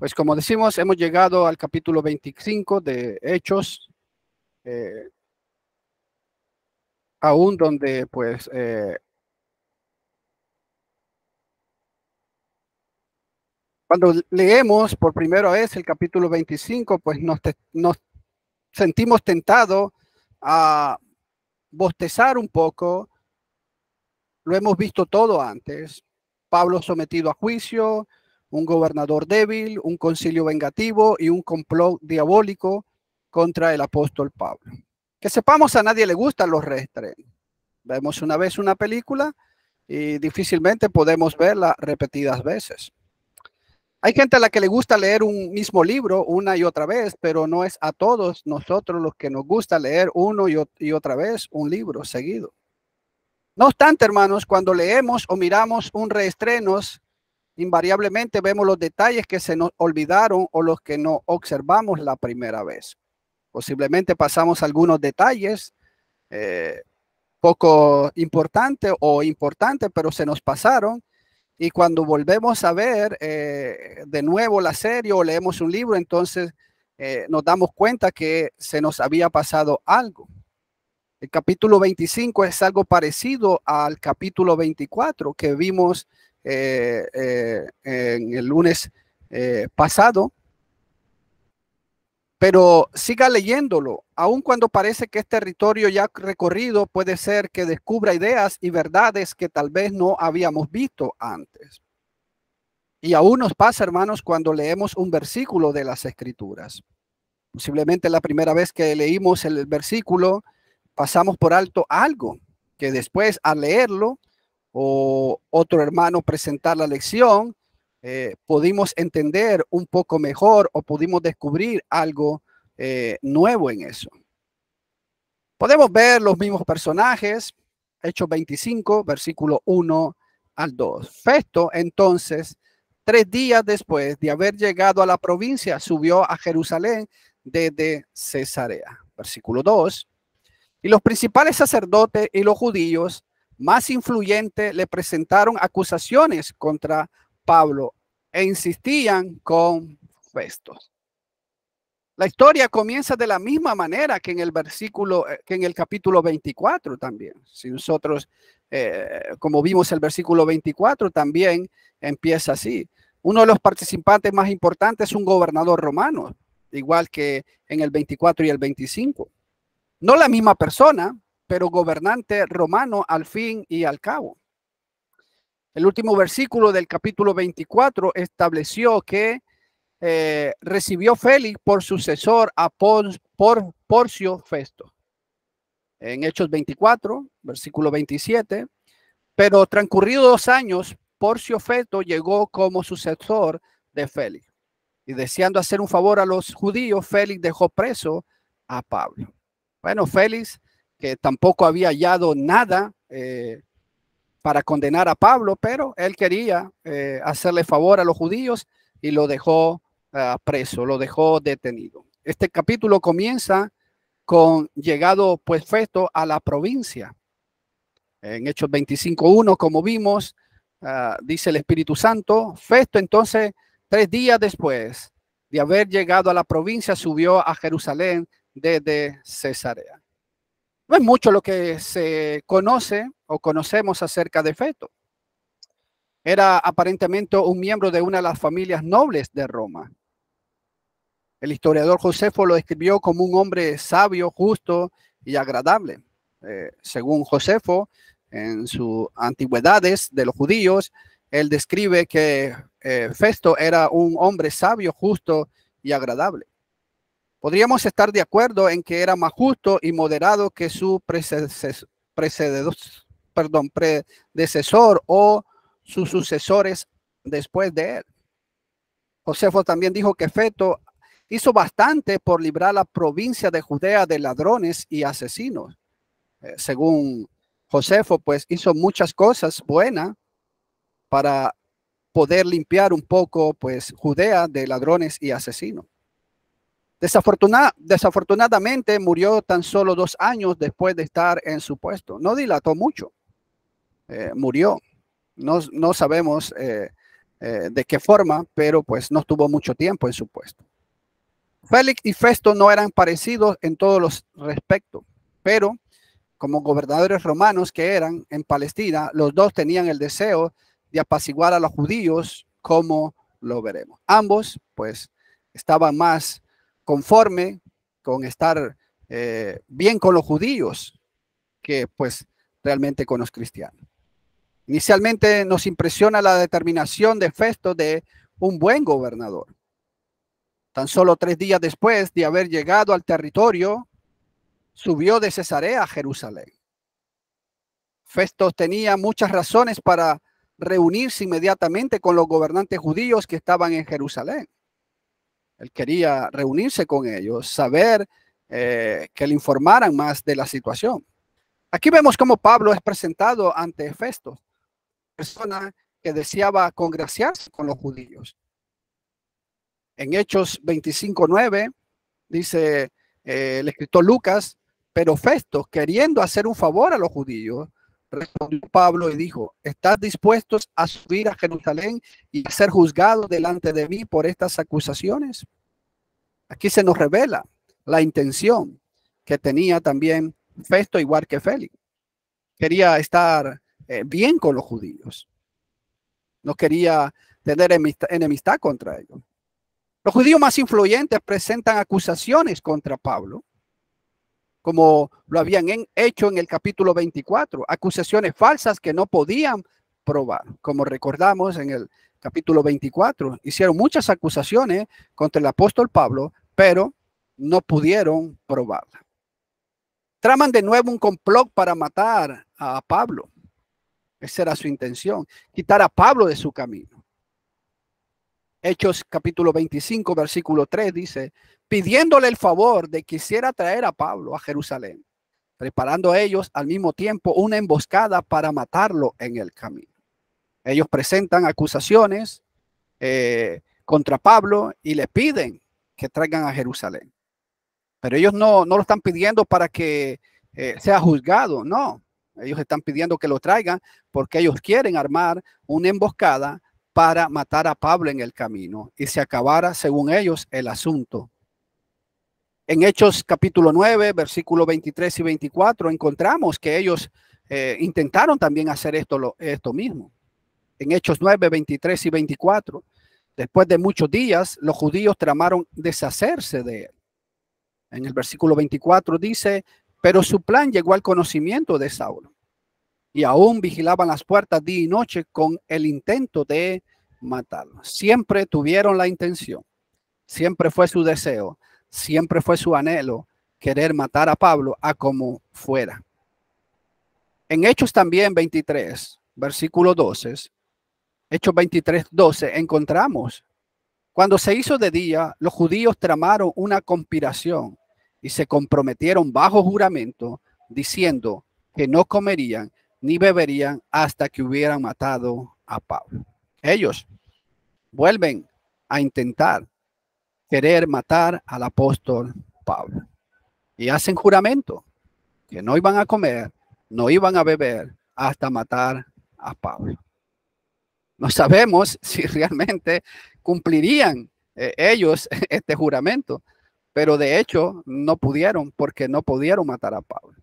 Pues como decimos, hemos llegado al capítulo 25 de Hechos, aún donde pues cuando leemos por primera vez el capítulo 25, pues nos sentimos tentados a bostezar un poco. Lo hemos visto todo antes. Pablo sometido a juicio, un gobernador débil, un concilio vengativo y un complot diabólico contra el apóstol Pablo. Que sepamos, a nadie le gustan los reestrenos. Vemos una vez una película y difícilmente podemos verla repetidas veces. Hay gente a la que le gusta leer un mismo libro una y otra vez, pero no es a todos nosotros los que nos gusta leer uno y otra vez un libro seguido. No obstante, hermanos, cuando leemos o miramos un reestreno, invariablemente vemos los detalles que se nos olvidaron o los que no observamos la primera vez. Posiblemente pasamos algunos detalles poco importantes o importantes, pero se nos pasaron. Y cuando volvemos a ver de nuevo la serie o leemos un libro, entonces nos damos cuenta que se nos había pasado algo. El capítulo 25 es algo parecido al capítulo 24 que vimos en el lunes pasado. Pero siga leyéndolo, aun cuando parece que es territorio ya recorrido, puede ser que descubra ideas y verdades que tal vez no habíamos visto antes. Y aún nos pasa, hermanos, cuando leemos un versículo de las Escrituras. Posiblemente la primera vez que leímos el versículo, pasamos por alto algo que después al leerlo o otro hermano presentar la lección, pudimos entender un poco mejor o pudimos descubrir algo nuevo en eso. Podemos ver los mismos personajes, Hechos 25, versículo 1 al 2. Festo, entonces, 3 días después de haber llegado a la provincia, subió a Jerusalén desde Cesarea. Versículo 2. Y los principales sacerdotes y los judíos más influyentes le presentaron acusaciones contra Pablo e insistían con Festo. La historia comienza de la misma manera que en el versículo, que en el capítulo 24 también. Si nosotros, como vimos el versículo 24, también empieza así. Uno de los participantes más importantes es un gobernador romano, igual que en el 24 y el 25. No la misma persona, pero gobernante romano al fin y al cabo. El último versículo del capítulo 24 estableció que recibió Félix por sucesor a Porcio Festo. En Hechos 24, versículo 27, pero transcurridos 2 años, Porcio Festo llegó como sucesor de Félix. Y deseando hacer un favor a los judíos, Félix dejó preso a Pablo. Bueno, Félix, que tampoco había hallado nada para condenar a Pablo, pero él quería hacerle favor a los judíos y lo dejó preso, lo dejó detenido. Este capítulo comienza con llegado pues Festo a la provincia. En Hechos 25:1, como vimos, dice el Espíritu Santo, Festo entonces 3 días después de haber llegado a la provincia subió a Jerusalén desde Cesarea. No es mucho lo que se conoce o conocemos acerca de Festo. Era aparentemente un miembro de una de las familias nobles de Roma. El historiador Josefo lo describió como un hombre sabio, justo y agradable. Según Josefo, en sus antigüedades de los judíos, él describe que Festo era un hombre sabio, justo y agradable. Podríamos estar de acuerdo en que era más justo y moderado que su predecesor o sus sucesores después de él. Josefo también dijo que Festo hizo bastante por librar la provincia de Judea de ladrones y asesinos. Según Josefo, pues hizo muchas cosas buenas para poder limpiar un poco, pues, Judea de ladrones y asesinos. Desafortunadamente murió tan solo 2 años después de estar en su puesto. No dilató mucho. Murió. No sabemos de qué forma, pero pues no tuvo mucho tiempo en su puesto. Félix y Festo no eran parecidos en todos los respectos, pero como gobernadores romanos que eran en Palestina, los dos tenían el deseo de apaciguar a los judíos, como lo veremos. Ambos, pues, estaban más conforme con estar bien con los judíos que, pues, realmente con los cristianos. Inicialmente nos impresiona la determinación de Festo de un buen gobernador. Tan solo 3 días después de haber llegado al territorio, subió de Cesarea a Jerusalén. Festo tenía muchas razones para reunirse inmediatamente con los gobernantes judíos que estaban en Jerusalén. Él quería reunirse con ellos, saber que le informaran más de la situación. Aquí vemos cómo Pablo es presentado ante Festo, persona que deseaba congraciarse con los judíos. En Hechos 25:9 dice el escritor Lucas, pero Festo, queriendo hacer un favor a los judíos, respondió Pablo y dijo, ¿estás dispuestos a subir a Jerusalén y a ser juzgados delante de mí por estas acusaciones? Aquí se nos revela la intención que tenía también Festo, igual que Félix. Quería estar bien con los judíos. No quería tener enemistad contra ellos. Los judíos más influyentes presentan acusaciones contra Pablo, como lo habían hecho en el capítulo 24, acusaciones falsas que no podían probar. Como recordamos en el capítulo 24, hicieron muchas acusaciones contra el apóstol Pablo, pero no pudieron probarla. Traman de nuevo un complot para matar a Pablo. Esa era su intención, quitar a Pablo de su camino. Hechos capítulo 25, versículo 3 dice, pidiéndole el favor de que quisiera traer a Pablo a Jerusalén, preparando a ellos al mismo tiempo una emboscada para matarlo en el camino. Ellos presentan acusaciones contra Pablo y le piden que traigan a Jerusalén. Pero ellos no lo están pidiendo para que sea juzgado, no. Ellos están pidiendo que lo traigan porque ellos quieren armar una emboscada para matar a Pablo en el camino y se acabara, según ellos, el asunto. En Hechos capítulo 9, versículos 23 y 24, encontramos que ellos intentaron también hacer esto mismo. En Hechos 9, 23 y 24, después de muchos días, los judíos tramaron deshacerse de él. En el versículo 24 dice, pero su plan llegó al conocimiento de Saulo y aún vigilaban las puertas día y noche con el intento de matarlo. Siempre tuvieron la intención, siempre fue su deseo, siempre fue su anhelo querer matar a Pablo a como fuera. En Hechos también 23, versículo 12, Hechos 23, 12, encontramos, cuando se hizo de día, los judíos tramaron una conspiración y se comprometieron bajo juramento, diciendo que no comerían ni beberían hasta que hubieran matado a Pablo. Ellos vuelven a intentar querer matar al apóstol Pablo y hacen juramento que no iban a comer, no iban a beber hasta matar a Pablo. No sabemos si realmente cumplirían ellos este juramento, pero de hecho no pudieron porque no pudieron matar a Pablo.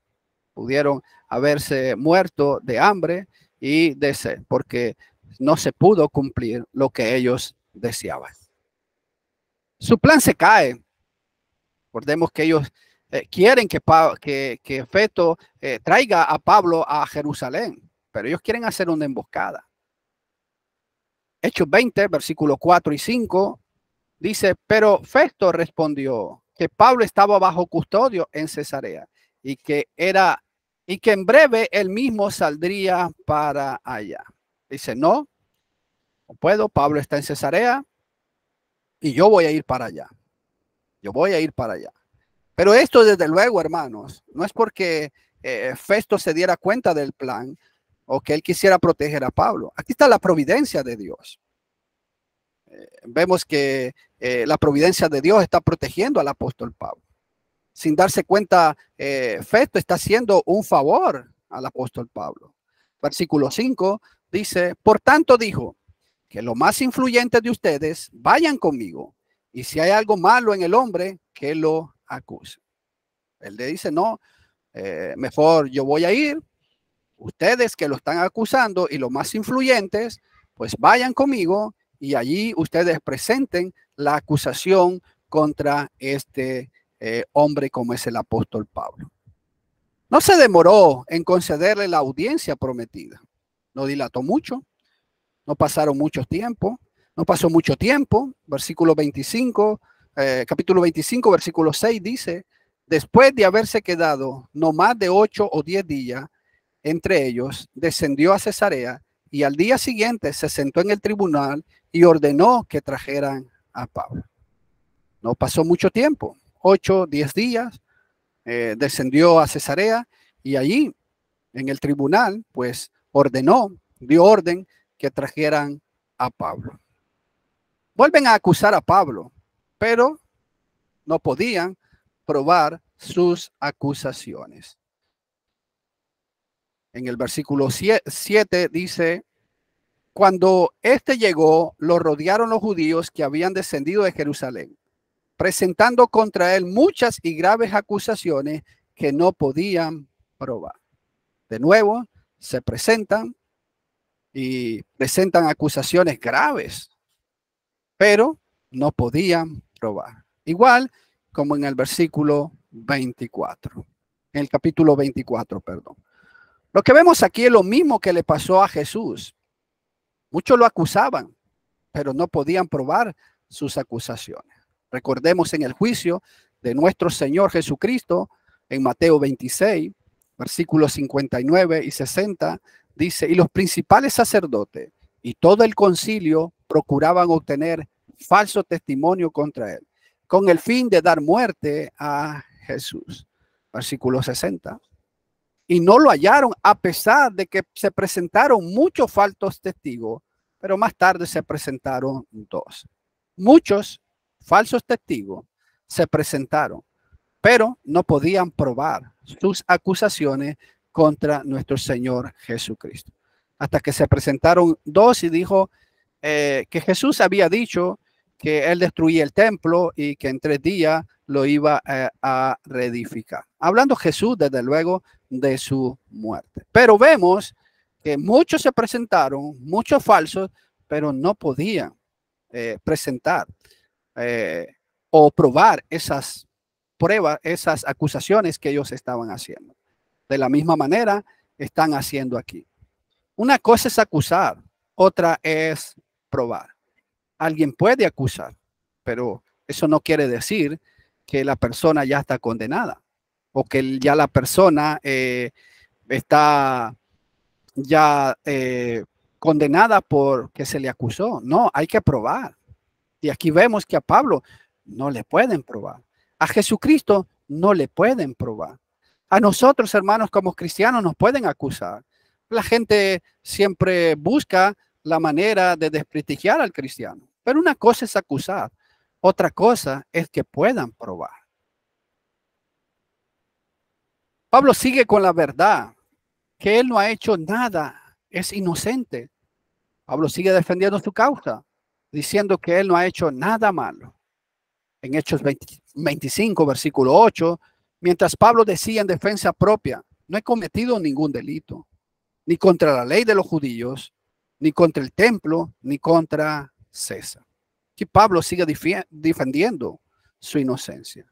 Pudieron haberse muerto de hambre y de sed, porque no se pudo cumplir lo que ellos deseaban. Su plan se cae. Recordemos que ellos quieren que Festo traiga a Pablo a Jerusalén, pero ellos quieren hacer una emboscada. Hechos 20, versículos 4 y 5, dice, pero Festo respondió que Pablo estaba bajo custodio en Cesarea y que en breve él mismo saldría para allá. Dice, no puedo, Pablo está en Cesarea y yo voy a ir para allá. Yo voy a ir para allá. Pero esto, desde luego, hermanos, no es porque Festo se diera cuenta del plan o que él quisiera proteger a Pablo. Aquí está la providencia de Dios. Vemos que la providencia de Dios está protegiendo al apóstol Pablo. Sin darse cuenta, Festo está haciendo un favor al apóstol Pablo. Versículo 5 dice, por tanto dijo, que los más influyentes de ustedes vayan conmigo, y si hay algo malo en el hombre, que lo acuse. Él le dice, no, mejor yo voy a ir, ustedes que lo están acusando y los más influyentes, pues vayan conmigo y allí ustedes presenten la acusación contra este hombre como es el apóstol Pablo. No se demoró en concederle la audiencia prometida. No dilató mucho, no pasaron mucho tiempo, no pasó mucho tiempo. Versículo 25, capítulo 25, versículo 6 dice, después de haberse quedado no más de 8 o 10 días entre ellos, descendió a Cesarea y al día siguiente se sentó en el tribunal y ordenó que trajeran a Pablo. No pasó mucho tiempo, 8, 10 días, descendió a Cesarea y allí en el tribunal pues dio orden que trajeran a Pablo. Vuelven a acusar a Pablo, pero no podían probar sus acusaciones. En el versículo 7 dice, cuando éste llegó, lo rodearon los judíos que habían descendido de Jerusalén, presentando contra él muchas y graves acusaciones que no podían probar. De nuevo, se presentan y presentan acusaciones graves, pero no podían probar. Igual como en el versículo 24, en el capítulo 24, perdón. Lo que vemos aquí es lo mismo que le pasó a Jesús. Muchos lo acusaban, pero no podían probar sus acusaciones. Recordemos en el juicio de nuestro Señor Jesucristo, en Mateo 26, versículos 59 y 60, dice, y los principales sacerdotes y todo el concilio procuraban obtener falso testimonio contra él, con el fin de dar muerte a Jesús. Versículo 60. Y no lo hallaron a pesar de que se presentaron muchos falsos testigos, pero más tarde se presentaron 2. Muchos falsos testigos se presentaron, pero no podían probar sus acusaciones contra nuestro Señor Jesucristo. Hasta que se presentaron 2 y dijo que Jesús había dicho que él destruía el templo y que en 3 días lo iba a reedificar. Hablando Jesús, desde luego, de su muerte. Pero vemos que muchos se presentaron, muchos falsos, pero no podían presentar o probar esas pruebas, esas acusaciones que ellos estaban haciendo. De la misma manera, están haciendo aquí. Una cosa es acusar, otra es probar. Alguien puede acusar, pero eso no quiere decir que la persona ya está condenada o que ya la persona está ya condenada porque se le acusó. No, hay que probar. Y aquí vemos que a Pablo no le pueden probar. A Jesucristo no le pueden probar. A nosotros, hermanos, como cristianos, nos pueden acusar. La gente siempre busca la manera de desprestigiar al cristiano. Pero una cosa es acusar, otra cosa es que puedan probar. Pablo sigue con la verdad, que él no ha hecho nada, es inocente. Pablo sigue defendiendo su causa, diciendo que él no ha hecho nada malo. En Hechos 25, versículo 8, mientras Pablo decía en defensa propia, no he cometido ningún delito, ni contra la ley de los judíos, ni contra el templo, ni contra César. Y Pablo sigue defendiendo su inocencia.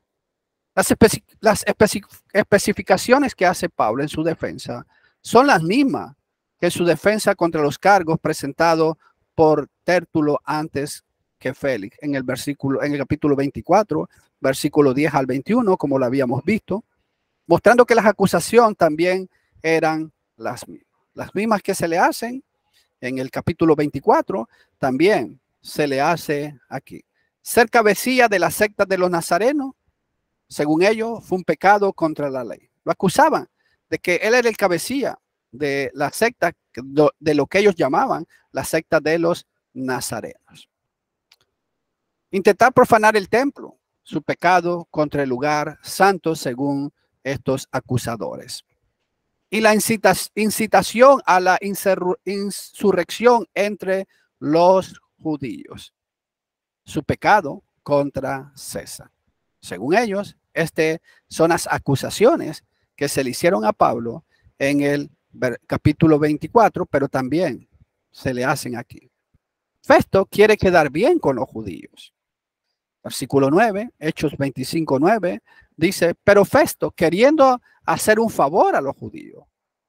Las especificaciones que hace Pablo en su defensa son las mismas que en su defensa contra los cargos presentados por Tértulo antes que Félix en el capítulo 24, versículo 10 al 21, como lo habíamos visto, mostrando que las acusaciones también eran las mismas que se le hacen en el capítulo 24, también se le hace aquí. Ser cabecilla de la secta de los nazarenos, según ellos, fue un pecado contra la ley. Lo acusaban de que él era el cabecilla de la secta, de lo que ellos llamaban la secta de los nazarenos. Intentar profanar el templo, su pecado contra el lugar santo, según estos acusadores. Y la incitación a la insurrección entre los judíos, su pecado contra César. Según ellos, son las acusaciones que se le hicieron a Pablo en el capítulo 24, pero también se le hacen aquí. Festo quiere quedar bien con los judíos. Versículo 9, Hechos 25:9, dice, pero Festo, queriendo hacer un favor a los judíos,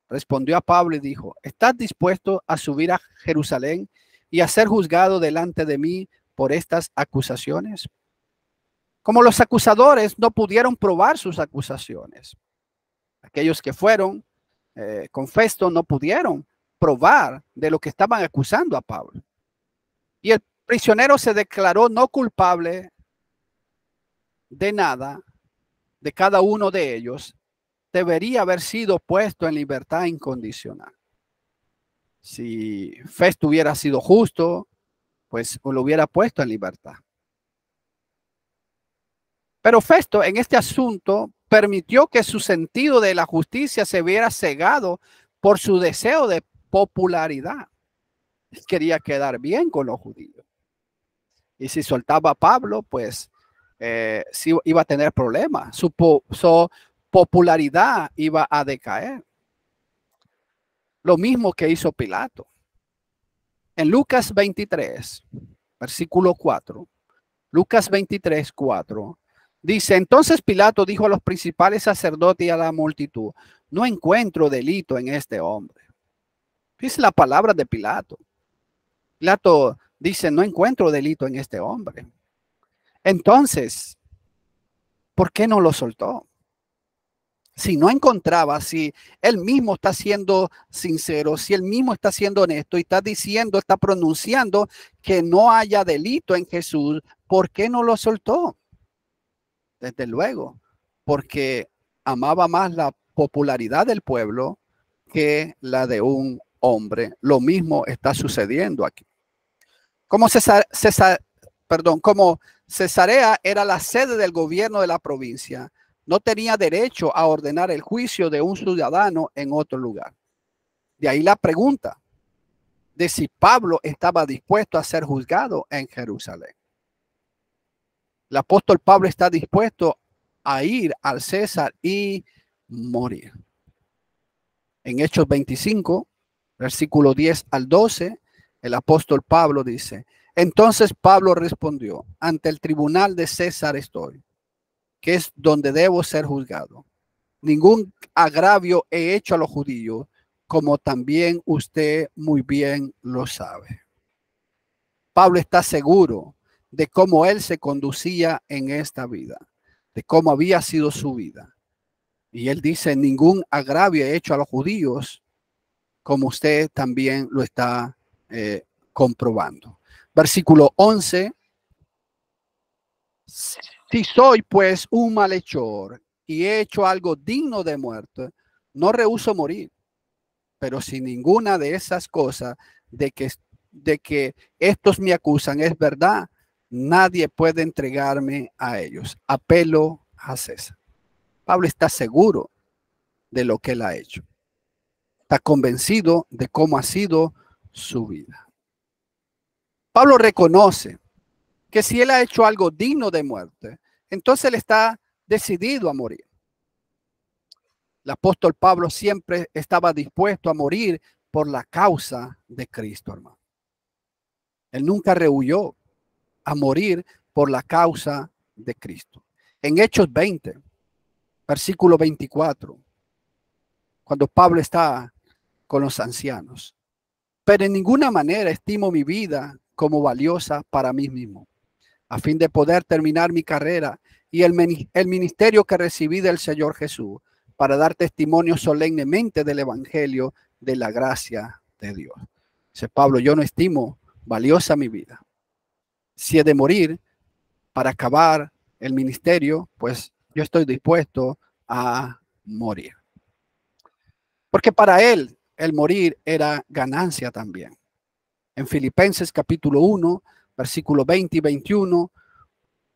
respondió a Pablo y dijo, ¿estás dispuesto a subir a Jerusalén y a ser juzgado delante de mí por estas acusaciones? Como los acusadores no pudieron probar sus acusaciones, aquellos que fueron con Festo no pudieron probar de lo que estaban acusando a Pablo. Y el prisionero se declaró no culpable de nada, de cada uno de ellos, debería haber sido puesto en libertad incondicional. Si Festo hubiera sido justo, pues lo hubiera puesto en libertad. Pero Festo en este asunto permitió que su sentido de la justicia se viera cegado por su deseo de popularidad. Él quería quedar bien con los judíos. Y si soltaba a Pablo, pues sí iba a tener problemas. Su popularidad iba a decaer. Lo mismo que hizo Pilato. En Lucas 23, versículo 4, Lucas 23, 4, dice, entonces Pilato dijo a los principales sacerdotes y a la multitud, no encuentro delito en este hombre. Dice la palabra de Pilato. Pilato dice, no encuentro delito en este hombre. Entonces, ¿por qué no lo soltó? Si no encontraba, si él mismo está siendo sincero, si él mismo está siendo honesto y está diciendo, está pronunciando que no haya delito en Jesús, ¿por qué no lo soltó? Desde luego, porque amaba más la popularidad del pueblo que la de un hombre. Lo mismo está sucediendo aquí. Como Cesarea era la sede del gobierno de la provincia, no tenía derecho a ordenar el juicio de un ciudadano en otro lugar. De ahí la pregunta de si Pablo estaba dispuesto a ser juzgado en Jerusalén. El apóstol Pablo está dispuesto a ir al César y morir. En Hechos 25, versículo 10 al 12, el apóstol Pablo dice, entonces Pablo respondió, ante el tribunal de César estoy, que es donde debo ser juzgado. Ningún agravio he hecho a los judíos, como también usted muy bien lo sabe. Pablo está seguro de cómo él se conducía en esta vida, de cómo había sido su vida. Y él dice, ningún agravio he hecho a los judíos, como usted también lo está comprobando. Versículo 11. Si soy pues un malhechor y he hecho algo digno de muerte, no rehúso morir. Pero si ninguna de esas cosas de que estos me acusan es verdad, nadie puede entregarme a ellos. Apelo a César. Pablo está seguro de lo que él ha hecho. Está convencido de cómo ha sido su vida. Pablo reconoce que si él ha hecho algo digno de muerte, entonces él está decidido a morir. El apóstol Pablo siempre estaba dispuesto a morir por la causa de Cristo, hermano. Él nunca rehuyó a morir por la causa de Cristo. En Hechos 20, versículo 24, cuando Pablo está con los ancianos, pero en ninguna manera estimo mi vida como valiosa para mí mismo, a fin de poder terminar mi carrera y el ministerio que recibí del Señor Jesús, para dar testimonio solemnemente del evangelio de la gracia de Dios. Dice Pablo, yo no estimo valiosa mi vida. Si he de morir para acabar el ministerio, pues yo estoy dispuesto a morir. Porque para él el morir era ganancia también. En Filipenses capítulo 1, versículo 20 y 21,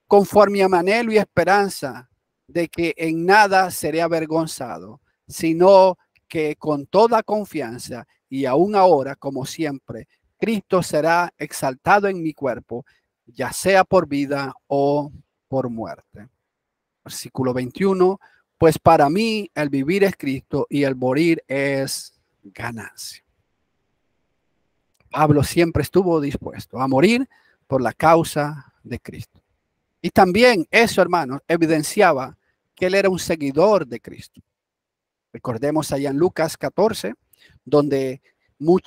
conforme a mi anhelo y esperanza de que en nada seré avergonzado, sino que con toda confianza y aún ahora, como siempre, Cristo será exaltado en mi cuerpo, ya sea por vida o por muerte. Versículo 21, pues para mí el vivir es Cristo y el morir es ganancia. Pablo siempre estuvo dispuesto a morir por la causa de Cristo. Y también eso, hermanos, evidenciaba que él era un seguidor de Cristo. Recordemos allá en Lucas 14, donde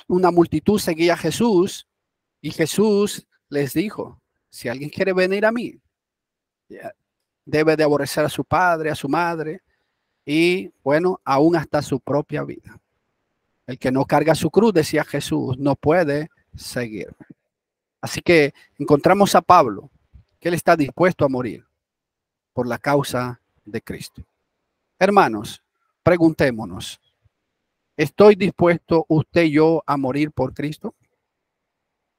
una multitud seguía a Jesús y Jesús les dijo, si alguien quiere venir a mí, debe de aborrecer a su padre, a su madre y, bueno, aún hasta su propia vida. El que no carga su cruz, decía Jesús, no puede seguirme. Así que encontramos a Pablo, que él está dispuesto a morir por la causa de Cristo. Hermanos, preguntémonos, ¿estoy dispuesto usted y yo a morir por Cristo?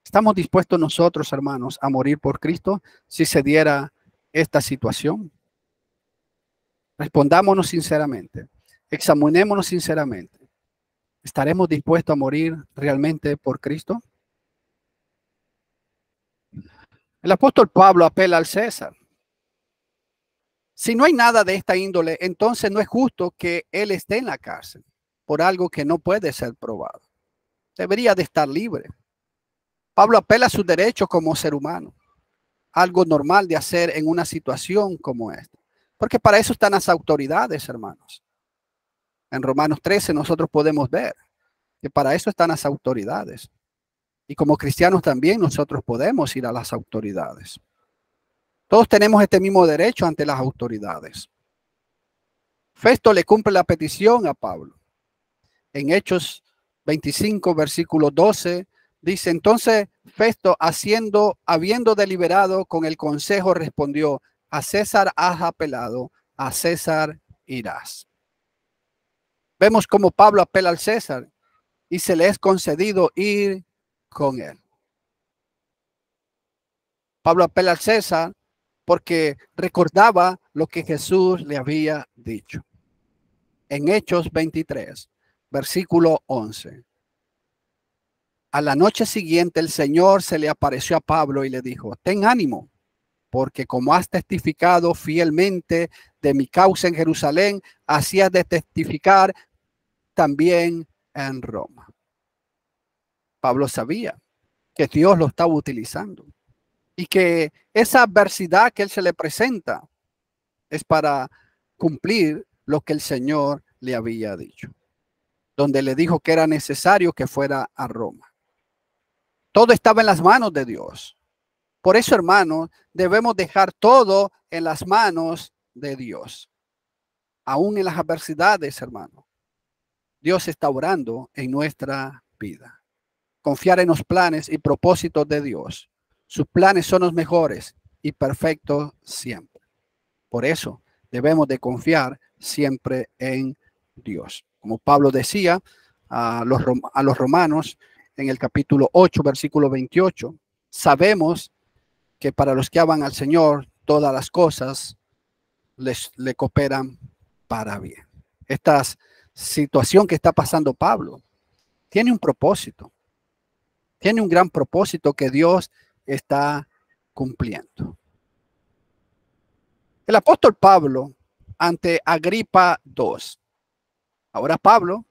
¿Estamos dispuestos nosotros, hermanos, a morir por Cristo si se diera esta situación? Respondámonos sinceramente, examinémonos sinceramente. ¿Estaremos dispuestos a morir realmente por Cristo? El apóstol Pablo apela al César. Si no hay nada de esta índole, entonces no es justo que él esté en la cárcel por algo que no puede ser probado. Debería de estar libre. Pablo apela a sus derechos como ser humano, algo normal de hacer en una situación como esta, porque para eso están las autoridades, hermanos. En Romanos 13 nosotros podemos ver que para eso están las autoridades. Y como cristianos también nosotros podemos ir a las autoridades. Todos tenemos este mismo derecho ante las autoridades. Festo le cumple la petición a Pablo. En Hechos 25, versículo 12, dice, entonces Festo, habiendo deliberado con el consejo, respondió, a César has apelado, a César irás. Vemos cómo Pablo apela al César y se le es concedido ir con él. Pablo apela al César porque recordaba lo que Jesús le había dicho. En Hechos 23, versículo 11. A la noche siguiente el Señor se le apareció a Pablo y le dijo, ten ánimo, porque como has testificado fielmente de mi causa en Jerusalén, así has de testificar también en Roma. Pablo sabía que Dios lo estaba utilizando y que esa adversidad que él se le presenta es para cumplir lo que el Señor le había dicho, donde le dijo que era necesario que fuera a Roma. Todo estaba en las manos de Dios. Por eso, hermanos, debemos dejar todo en las manos de Dios. Aún en las adversidades, hermanos, Dios está orando en nuestra vida. Confiar en los planes y propósitos de Dios. Sus planes son los mejores y perfectos siempre. Por eso debemos de confiar siempre en Dios. Como Pablo decía a los romanos en el capítulo 8, versículo 28, sabemos que para los que aman al Señor, todas las cosas le cooperan para bien. Esta situación que está pasando Pablo tiene un propósito. Tiene un gran propósito que Dios está cumpliendo. El apóstol Pablo ante Agripa II. Ahora Pablo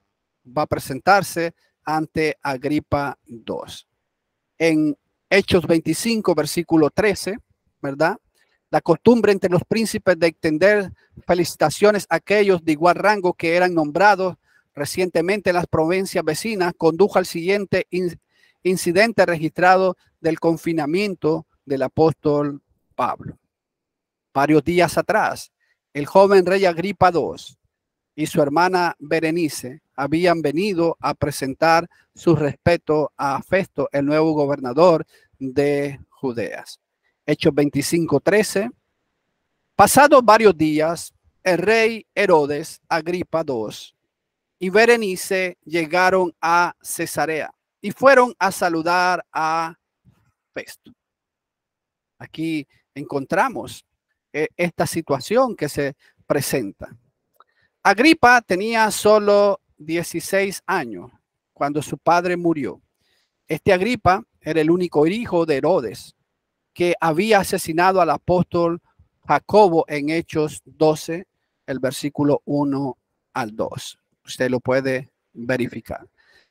va a presentarse ante Agripa II. En Hechos 25, versículo 13, ¿verdad? La costumbre entre los príncipes de extender felicitaciones a aquellos de igual rango que eran nombrados recientemente en las provincias vecinas condujo al siguiente incidente registrado del confinamiento del apóstol Pablo. Varios días atrás, el joven rey Agripa II y su hermana Berenice habían venido a presentar su respeto a Festo, el nuevo gobernador de Judeas. Hechos 25:13. Pasados varios días, el rey Herodes Agripa II y Berenice llegaron a Cesarea y fueron a saludar a Festo. Aquí encontramos esta situación que se presenta. Agripa tenía solo 16 años cuando su padre murió Este Agripa era el único hijo de Herodes, que había asesinado al apóstol Jacobo en Hechos 12, el versículo 1 al 2. Usted lo puede verificar.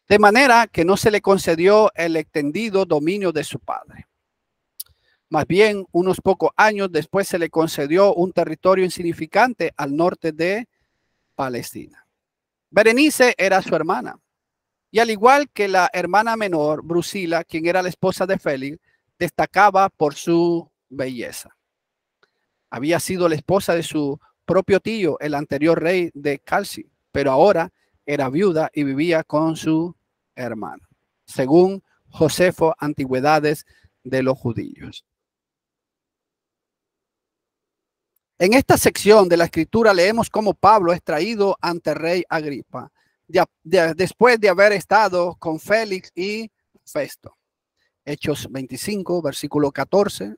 De manera que no se le concedió el extendido dominio de su padre. Más bien, unos pocos años después se le concedió un territorio insignificante al norte de Palestina. Berenice era su hermana. Y al igual que la hermana menor, Drusila, quien era la esposa de Félix, destacaba por su belleza. Había sido la esposa de su propio tío, el anterior rey de Calci, pero ahora era viuda y vivía con su hermano, según Josefo, Antigüedades de los Judíos. En esta sección de la escritura leemos cómo Pablo es traído ante el rey Agripa, después de haber estado con Félix y Festo. Hechos 25, versículo 14.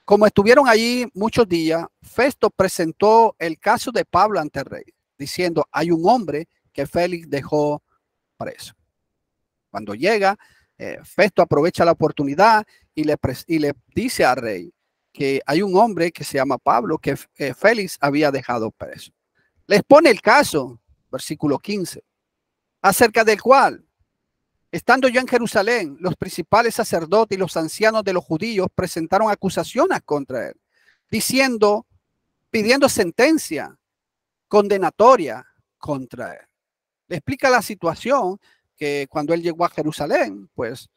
Como estuvieron allí muchos días, Festo presentó el caso de Pablo ante el rey, diciendo, hay un hombre que Félix dejó preso. Cuando llega, Festo aprovecha la oportunidad y le dice al rey que hay un hombre que se llama Pablo que Félix había dejado preso. Les pone el caso, versículo 15, acerca del cual, estando yo en Jerusalén, los principales sacerdotes y los ancianos de los judíos presentaron acusaciones contra él, pidiendo sentencia condenatoria contra él. Le explica la situación que cuando él llegó a Jerusalén, pues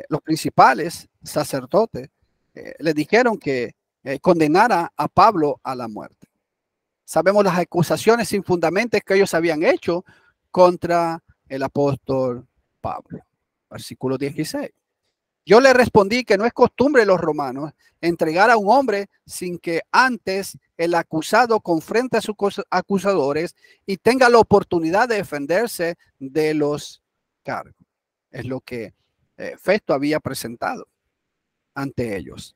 los principales sacerdotes le dijeron que condenara a Pablo a la muerte. Sabemos las acusaciones sin fundamentos que ellos habían hecho contra el apóstol Pablo. Versículo 16. Yo le respondí que no es costumbre de los romanos entregar a un hombre sin que antes el acusado confronte a sus acusadores y tenga la oportunidad de defenderse de los cargos. Es lo que Festo había presentado ante ellos.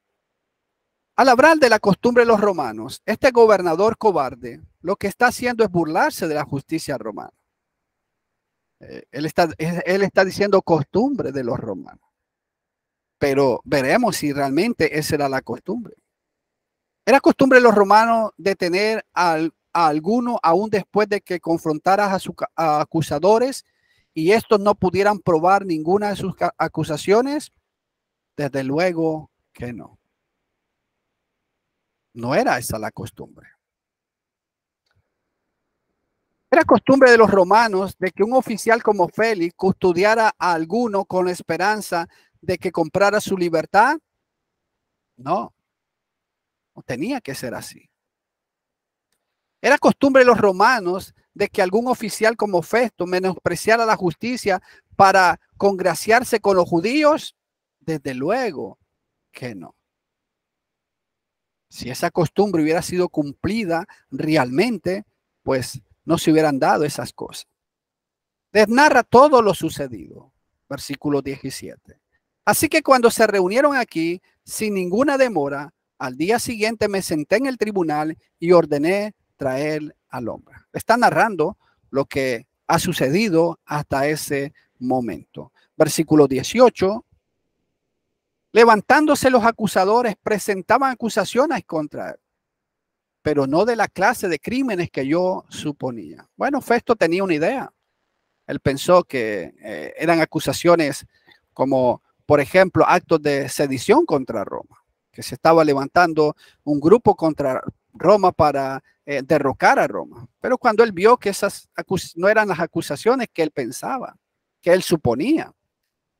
Al hablar de la costumbre de los romanos, este gobernador cobarde lo que está haciendo es burlarse de la justicia romana. Él está diciendo costumbre de los romanos. Pero veremos si realmente esa era la costumbre. Era costumbre de los romanos detener a alguno aún después de que confrontaras a sus acusadores y estos no pudieran probar ninguna de sus acusaciones. Desde luego que no. No era esa la costumbre. Era costumbre de los romanos de que un oficial como Félix custodiara a alguno con la esperanza de que comprara su libertad. No tenía que ser así. Era costumbre de los romanos de que algún oficial como Festo menospreciara la justicia para congraciarse con los judíos. Desde luego que no. Si esa costumbre hubiera sido cumplida realmente, pues no se hubieran dado esas cosas. Les narra todo lo sucedido. Versículo 17. Así que cuando se reunieron aquí, sin ninguna demora, al día siguiente me senté en el tribunal y ordené traer al hombre. Está narrando lo que ha sucedido hasta ese momento. Versículo 18. Levantándose los acusadores, presentaban acusaciones contra él, pero no de la clase de crímenes que yo suponía. Bueno, Festo tenía una idea. Él pensó que eran acusaciones como, por ejemplo, actos de sedición contra Roma, que se estaba levantando un grupo contra Roma para derrocar a Roma. Pero cuando él vio que esas no eran las acusaciones que él pensaba, que él suponía,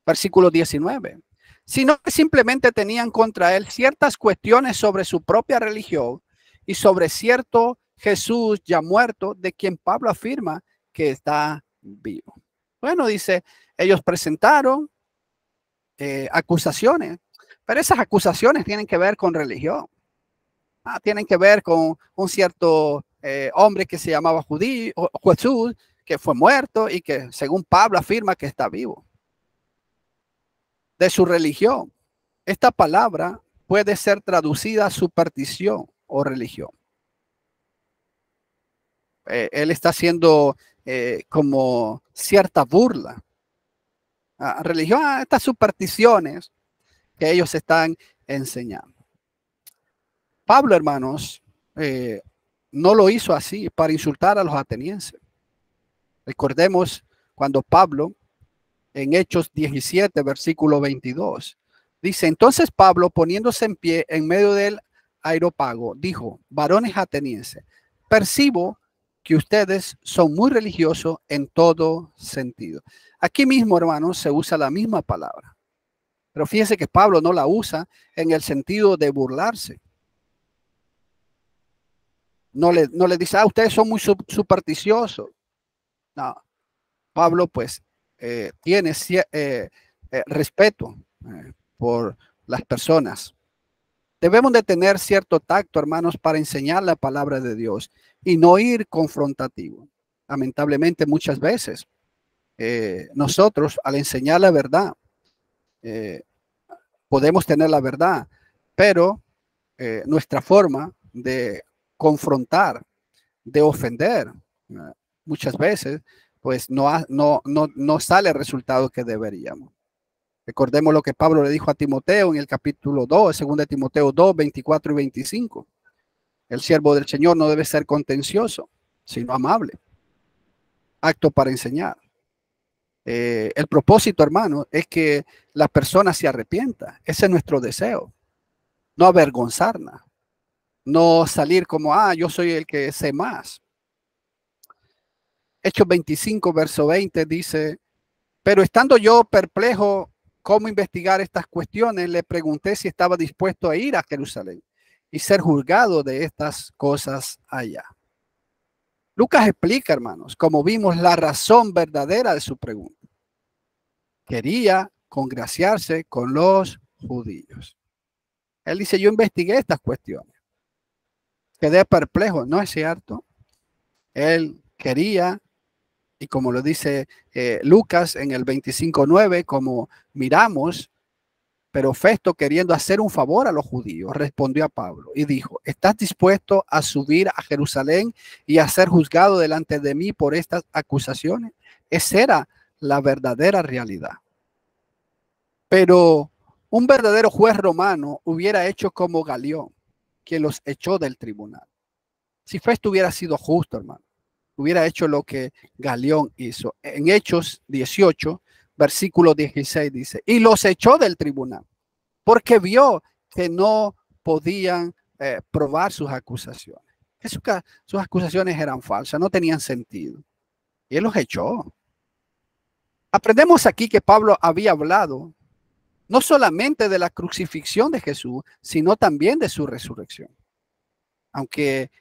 versículo 19, sino que simplemente tenían contra él ciertas cuestiones sobre su propia religión y sobre cierto Jesús ya muerto, de quien Pablo afirma que está vivo. Bueno, dice, ellos presentaron acusaciones, pero esas acusaciones tienen que ver con religión. Tienen que ver con un cierto hombre que se llamaba Jesús, que fue muerto y que según Pablo afirma que está vivo. De su religión. Esta palabra puede ser traducida superstición o religión. Él está haciendo como cierta burla religión, a estas supersticiones que ellos están enseñando. Pablo, hermanos, no lo hizo así para insultar a los atenienses. Recordemos cuando Pablo, en Hechos 17, versículo 22, dice: entonces Pablo, poniéndose en pie en medio del Areópago, dijo: varones atenienses, percibo que ustedes son muy religiosos en todo sentido. Aquí mismo, hermanos, se usa la misma palabra. Pero fíjense que Pablo no la usa en el sentido de burlarse. No le dice, ustedes son muy supersticiosos. No, Pablo pues tiene respeto por las personas. Debemos de tener cierto tacto, hermanos, para enseñar la palabra de Dios y no ir confrontativo. Lamentablemente muchas veces nosotros al enseñar la verdad, podemos tener la verdad, pero nuestra forma de confrontar, de ofender, muchas veces, pues no sale el resultado que deberíamos. Recordemos lo que Pablo le dijo a Timoteo en el capítulo 2, 2 Timoteo 2, 24 y 25. El siervo del Señor no debe ser contencioso, sino amable, apto para enseñar. El propósito, hermano, es que la persona se arrepienta. Ese es nuestro deseo. No avergonzarla. No salir como, yo soy el que sé más. Hechos 25, verso 20 dice: pero estando yo perplejo cómo investigar estas cuestiones, le pregunté si estaba dispuesto a ir a Jerusalén y ser juzgado de estas cosas allá. Lucas explica, hermanos, como vimos, la razón verdadera de su pregunta. Quería congraciarse con los judíos. Él dice: yo investigué estas cuestiones. Quedé perplejo, ¿no es cierto? Él quería, y como lo dice Lucas en el 25:9, como miramos, pero Festo, queriendo hacer un favor a los judíos, respondió a Pablo y dijo: ¿estás dispuesto a subir a Jerusalén y a ser juzgado delante de mí por estas acusaciones? Esa era la verdadera realidad. Pero un verdadero juez romano hubiera hecho como Galión, que los echó del tribunal. Si Festo hubiera sido justo, hermano, hubiera hecho lo que Galión hizo. En Hechos 18, versículo 16 dice: y los echó del tribunal, porque vio que no podían probar sus acusaciones. Sus acusaciones eran falsas, no tenían sentido. Y él los echó. Aprendemos aquí que Pablo había hablado no solamente de la crucifixión de Jesús, sino también de su resurrección. Aunque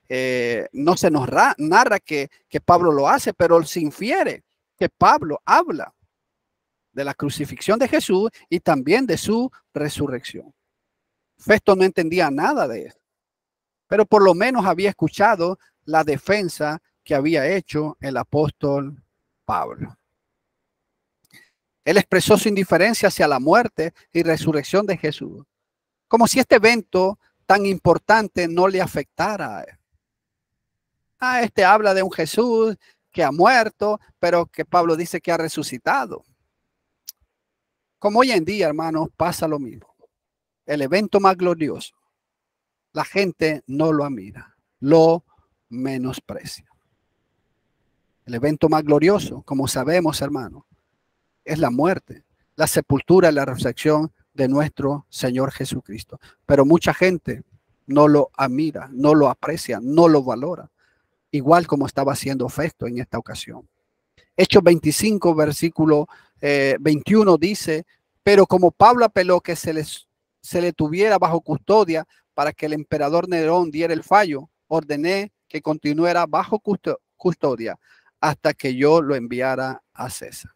no se nos narra que Pablo lo hace, pero se infiere que Pablo habla de la crucifixión de Jesús y también de su resurrección. Festo no entendía nada de eso, pero por lo menos había escuchado la defensa que había hecho el apóstol Pablo. Él expresó su indiferencia hacia la muerte y resurrección de Jesús, como si este evento tan importante no le afectara a él. Este habla de un Jesús que ha muerto, pero que Pablo dice que ha resucitado. Como hoy en día, hermanos, pasa lo mismo. El evento más glorioso, la gente no lo admira, lo menosprecia. El evento más glorioso, como sabemos, hermanos, es la muerte, la sepultura y la resurrección de nuestro Señor Jesucristo. Pero mucha gente no lo admira, no lo aprecia, no lo valora, igual como estaba haciendo Festo en esta ocasión. Hechos 25, versículo 21 dice: pero como Pablo apeló que se le tuviera bajo custodia para que el emperador Nerón diera el fallo, ordené que continuara bajo custodia hasta que yo lo enviara a César.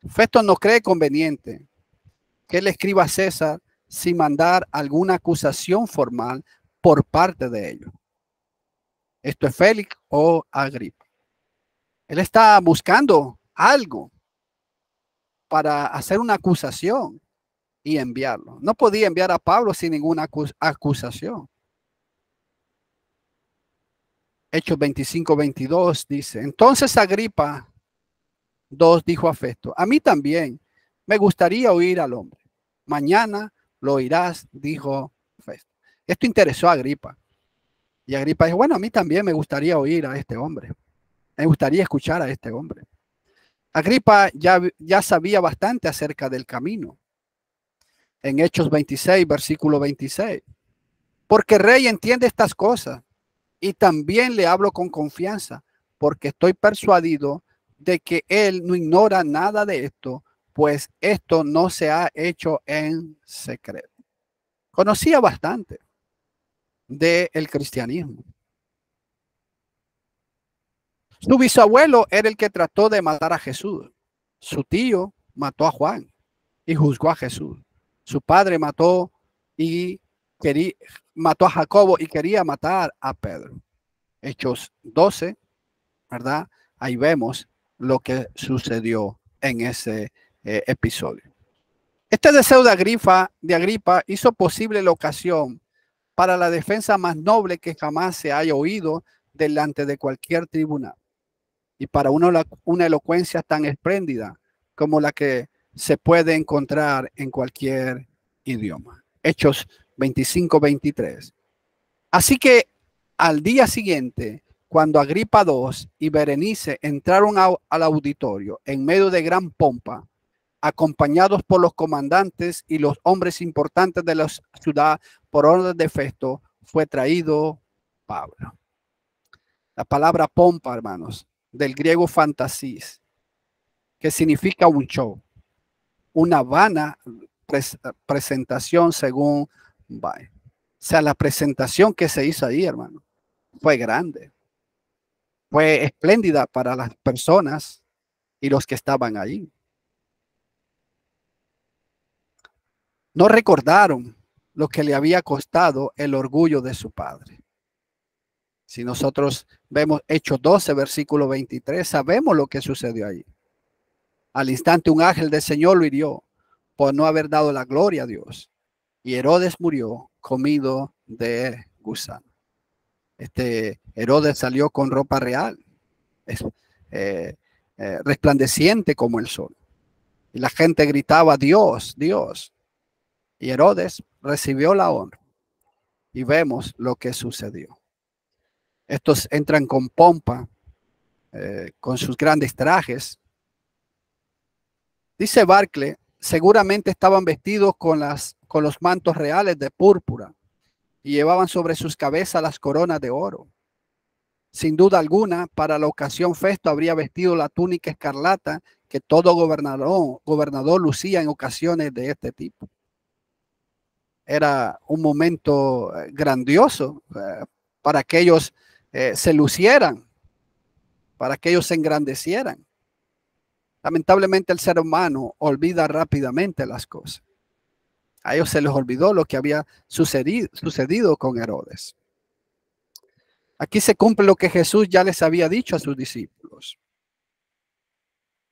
Festo no cree conveniente que él escriba a César sin mandar alguna acusación formal por parte de ellos. Esto es Félix o Agripa. Él está buscando algo para hacer una acusación y enviarlo. No podía enviar a Pablo sin ninguna acusación. Hechos 25, 22 dice: entonces Agripa 2 dijo a Festo: a mí también me gustaría oír al hombre. Mañana lo oirás, dijo Festo. Esto interesó a Agripa. Y Agripa dijo: bueno, a mí también me gustaría oír a este hombre. Me gustaría escuchar a este hombre. Agripa ya sabía bastante acerca del camino. En Hechos 26, versículo 26. Porque el rey entiende estas cosas y también le hablo con confianza, porque estoy persuadido de que él no ignora nada de esto, pues esto no se ha hecho en secreto. Conocía bastante del cristianismo. Su bisabuelo era el que trató de matar a Jesús. Su tío mató a Juan y juzgó a Jesús. Su padre mató a Jacobo y quería matar a Pedro. Hechos 12, ¿verdad? Ahí vemos lo que sucedió en ese episodio. Este deseo de Agripa hizo posible la ocasión para la defensa más noble que jamás se haya oído delante de cualquier tribunal, y para una elocuencia tan espléndida como la que se puede encontrar en cualquier idioma. Hechos 25-23. Así que al día siguiente, cuando Agripa II y Berenice entraron al auditorio en medio de gran pompa, acompañados por los comandantes y los hombres importantes de la ciudad, por orden de Festo, fue traído Pablo. La palabra pompa, hermanos, del griego fantasis, que significa un show, una vana presentación según Bay. O sea, la presentación que se hizo ahí, hermano, fue grande, fue espléndida para las personas y los que estaban allí. No recordaron lo que le había costado el orgullo de su padre. Si nosotros vemos Hechos 12, versículo 23, sabemos lo que sucedió ahí. Al instante un ángel del Señor lo hirió por no haber dado la gloria a Dios. Y Herodes murió comido de gusano. Herodes salió con ropa real, resplandeciente como el sol. Y la gente gritaba: Dios, Dios. Y Herodes recibió la honra. Y vemos lo que sucedió. Estos entran con pompa, con sus grandes trajes. Dice Barclay, seguramente estaban vestidos con los mantos reales de púrpura y llevaban sobre sus cabezas las coronas de oro. Sin duda alguna, para la ocasión Festo habría vestido la túnica escarlata que todo gobernador lucía en ocasiones de este tipo. Era un momento grandioso para que ellos se lucieran, para que ellos se engrandecieran. Lamentablemente el ser humano olvida rápidamente las cosas. A ellos se les olvidó lo que había sucedido con Herodes. Aquí se cumple lo que Jesús ya les había dicho a sus discípulos.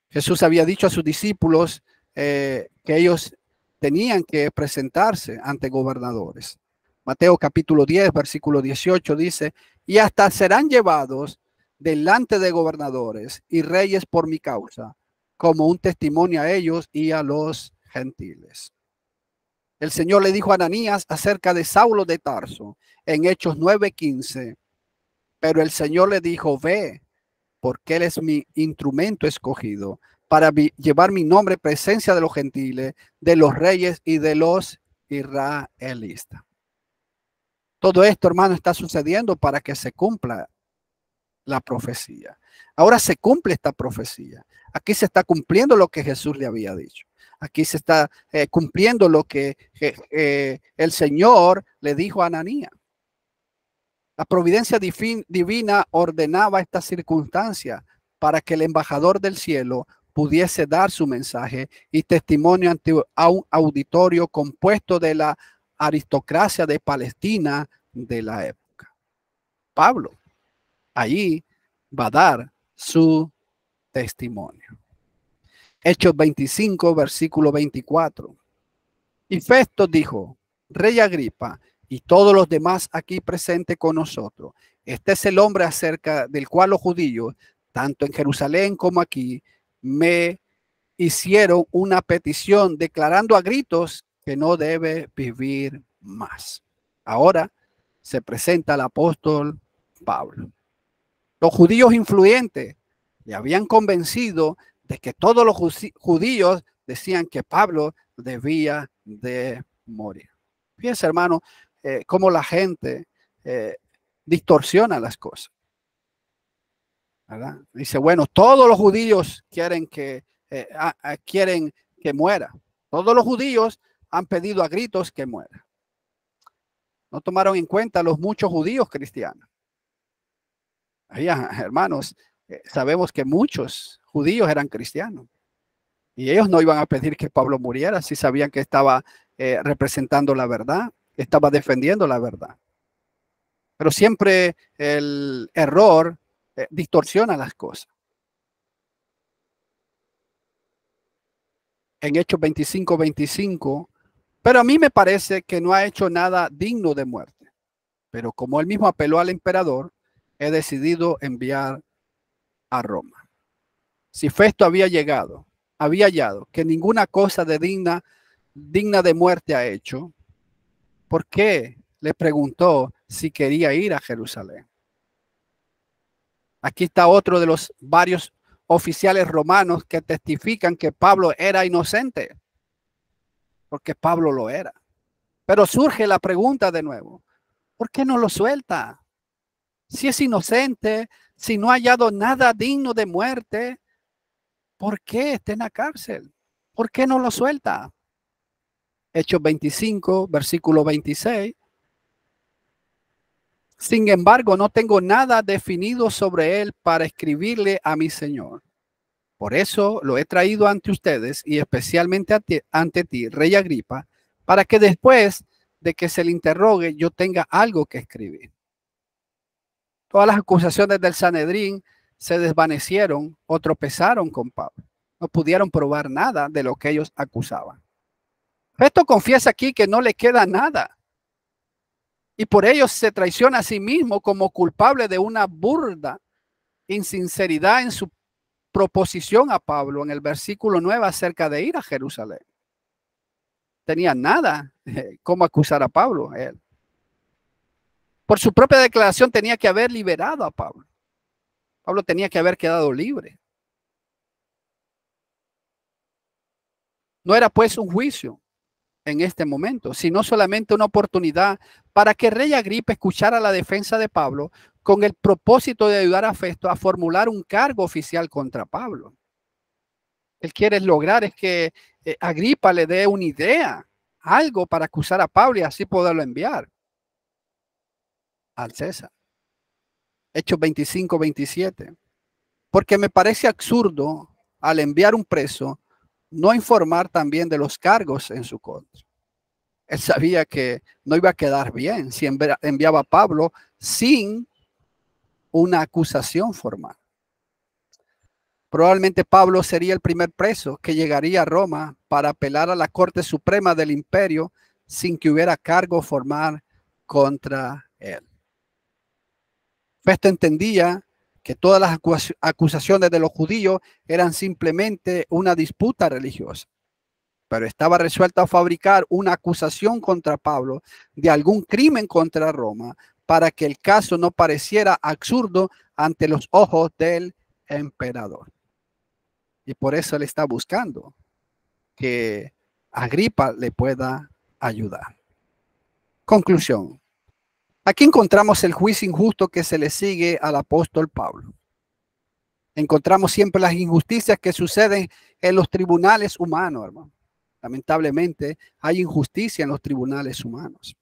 Jesús había dicho a sus discípulos que ellos tenían que presentarse ante gobernadores. Mateo capítulo 10, versículo 18 dice: y hasta serán llevados delante de gobernadores y reyes por mi causa, como un testimonio a ellos y a los gentiles. El Señor le dijo a Ananías acerca de Saulo de Tarso en Hechos 9:15, pero el Señor le dijo: ve, porque él es mi instrumento escogido para llevar mi nombre en presencia de los gentiles, de los reyes y de los israelitas. Todo esto, hermano, está sucediendo para que se cumpla la profecía. Ahora se cumple esta profecía. Aquí se está cumpliendo lo que Jesús le había dicho. Aquí se está cumpliendo lo que el Señor le dijo a Ananías. La providencia divina ordenaba esta circunstancia para que el embajador del cielo pudiese dar su mensaje y testimonio ante un auditorio compuesto de la aristocracia de Palestina de la época. Pablo allí va a dar su testimonio. Hechos 25, versículo 24. Y Festo dijo: Rey Agripa y todos los demás aquí presentes con nosotros, este es el hombre acerca del cual los judíos, tanto en Jerusalén como aquí, me hicieron una petición declarando a gritos que no debe vivir más. Ahora se presenta el apóstol Pablo. Los judíos influyentes le habían convencido de que todos los judíos decían que Pablo debía de morir. Fíjense, hermano, cómo la gente distorsiona las cosas, ¿verdad? Dice, bueno, todos los judíos quieren que muera. Todos los judíos han pedido a gritos que muera. No tomaron en cuenta los muchos judíos cristianos. Hermanos, sabemos que muchos judíos eran cristianos y ellos no iban a pedir que Pablo muriera si sabían que estaba representando la verdad, que estaba defendiendo la verdad. Pero siempre el error distorsiona las cosas. En Hechos 25:25, pero a mí me parece que no ha hecho nada digno de muerte. Pero como él mismo apeló al emperador, he decidido enviar a Roma. Si Festo había hallado que ninguna cosa digna de muerte ha hecho, ¿por qué le preguntó si quería ir a Jerusalén? Aquí está otro de los varios oficiales romanos que testifican que Pablo era inocente, porque Pablo lo era. Pero surge la pregunta de nuevo, ¿por qué no lo suelta? Si es inocente, si no ha hallado nada digno de muerte, ¿por qué está en la cárcel? ¿Por qué no lo suelta? Hechos 25, versículo 26. Sin embargo, no tengo nada definido sobre él para escribirle a mi Señor. Por eso lo he traído ante ustedes y especialmente ante ti, Rey Agripa, para que después de que se le interrogue yo tenga algo que escribir. Todas las acusaciones del Sanedrín se desvanecieron o tropezaron con Pablo. No pudieron probar nada de lo que ellos acusaban. Festo confiesa aquí que no le queda nada. Y por ello se traiciona a sí mismo como culpable de una burda insinceridad en su proposición a Pablo en el versículo 9 acerca de ir a Jerusalén. Tenía nada como acusar a Pablo. Él. Por su propia declaración tenía que haber liberado a Pablo. Pablo tenía que haber quedado libre. No era pues un juicio en este momento, sino solamente una oportunidad para que Rey Agripa escuchara la defensa de Pablo con el propósito de ayudar a Festo a formular un cargo oficial contra Pablo. Él quiere lograr es que Agripa le dé una idea, algo para acusar a Pablo y así poderlo enviar al César. Hechos 25:27. Porque me parece absurdo al enviar un preso no informar también de los cargos en su contra. Él sabía que no iba a quedar bien si enviaba a Pablo sin una acusación formal. Probablemente Pablo sería el primer preso que llegaría a Roma para apelar a la Corte Suprema del Imperio sin que hubiera cargo formal contra él. Festo entendía que todas las acusaciones de los judíos eran simplemente una disputa religiosa, pero estaba resuelto a fabricar una acusación contra Pablo de algún crimen contra Roma para que el caso no pareciera absurdo ante los ojos del emperador. Y por eso él está buscando que Agripa le pueda ayudar. Conclusión. Aquí encontramos el juicio injusto que se le sigue al apóstol Pablo. Encontramos siempre las injusticias que suceden en los tribunales humanos, hermano. Lamentablemente hay injusticia en los tribunales humanos.